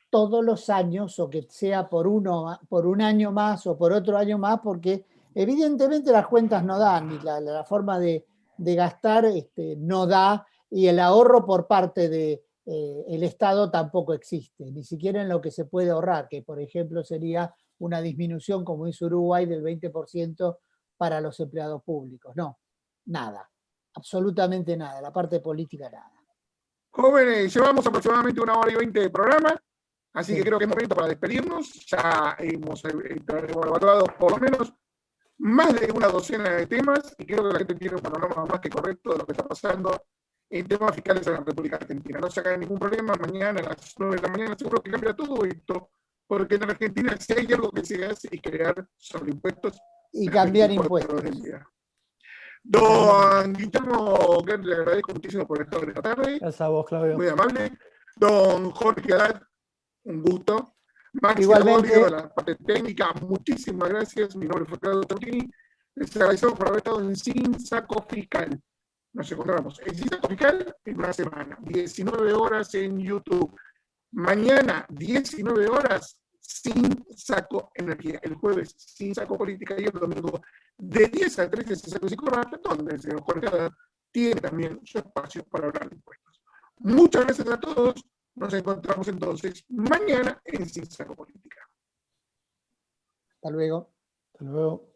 todos los años, o que sea por un año más o por otro año más, porque evidentemente las cuentas no dan, y la forma de gastar no da, y el ahorro por parte del Estado tampoco existe, ni siquiera en lo que se puede ahorrar, que por ejemplo sería una disminución, como hizo Uruguay, del 20% para los empleados públicos. No, nada, absolutamente nada, la parte política nada. Jóvenes, llevamos aproximadamente 1 hora y 20 de programa, así Sí. que creo que es momento para despedirnos. Ya hemos evaluado por lo menos más de una docena de temas, y creo que la gente tiene un panorama más que correcto de lo que está pasando en temas fiscales en la República Argentina. No se haga ningún problema, mañana a las 9 de la mañana seguro que cambia todo esto, porque en Argentina si hay algo que se hace es crear sobreimpuestos Y cambiar 24 horas impuestos. del día. Don Guillermo, le agradezco muchísimo por estar esta tarde. Gracias a vos, Claudio. Muy amable. Don Jorge Haddad, un gusto. Maxi Igualmente. Agorio, de la parte técnica, muchísimas gracias. Mi nombre es Claudio Tortini. Les agradecemos por haber estado en Sin Saco Fiscal. Nos encontramos en Sin Saco Fiscal en una semana. 19 horas en YouTube. Mañana, 19 horas, Sin Saco Energía. El jueves, Sin Saco Política, y el domingo, de 10 a 13, Sin Saco Psicología, donde el señor Jorge Haddad tiene también su espacio para hablar de impuestos. Muchas gracias a todos. Nos encontramos entonces mañana en Sin Saco Política. Hasta luego. Hasta luego.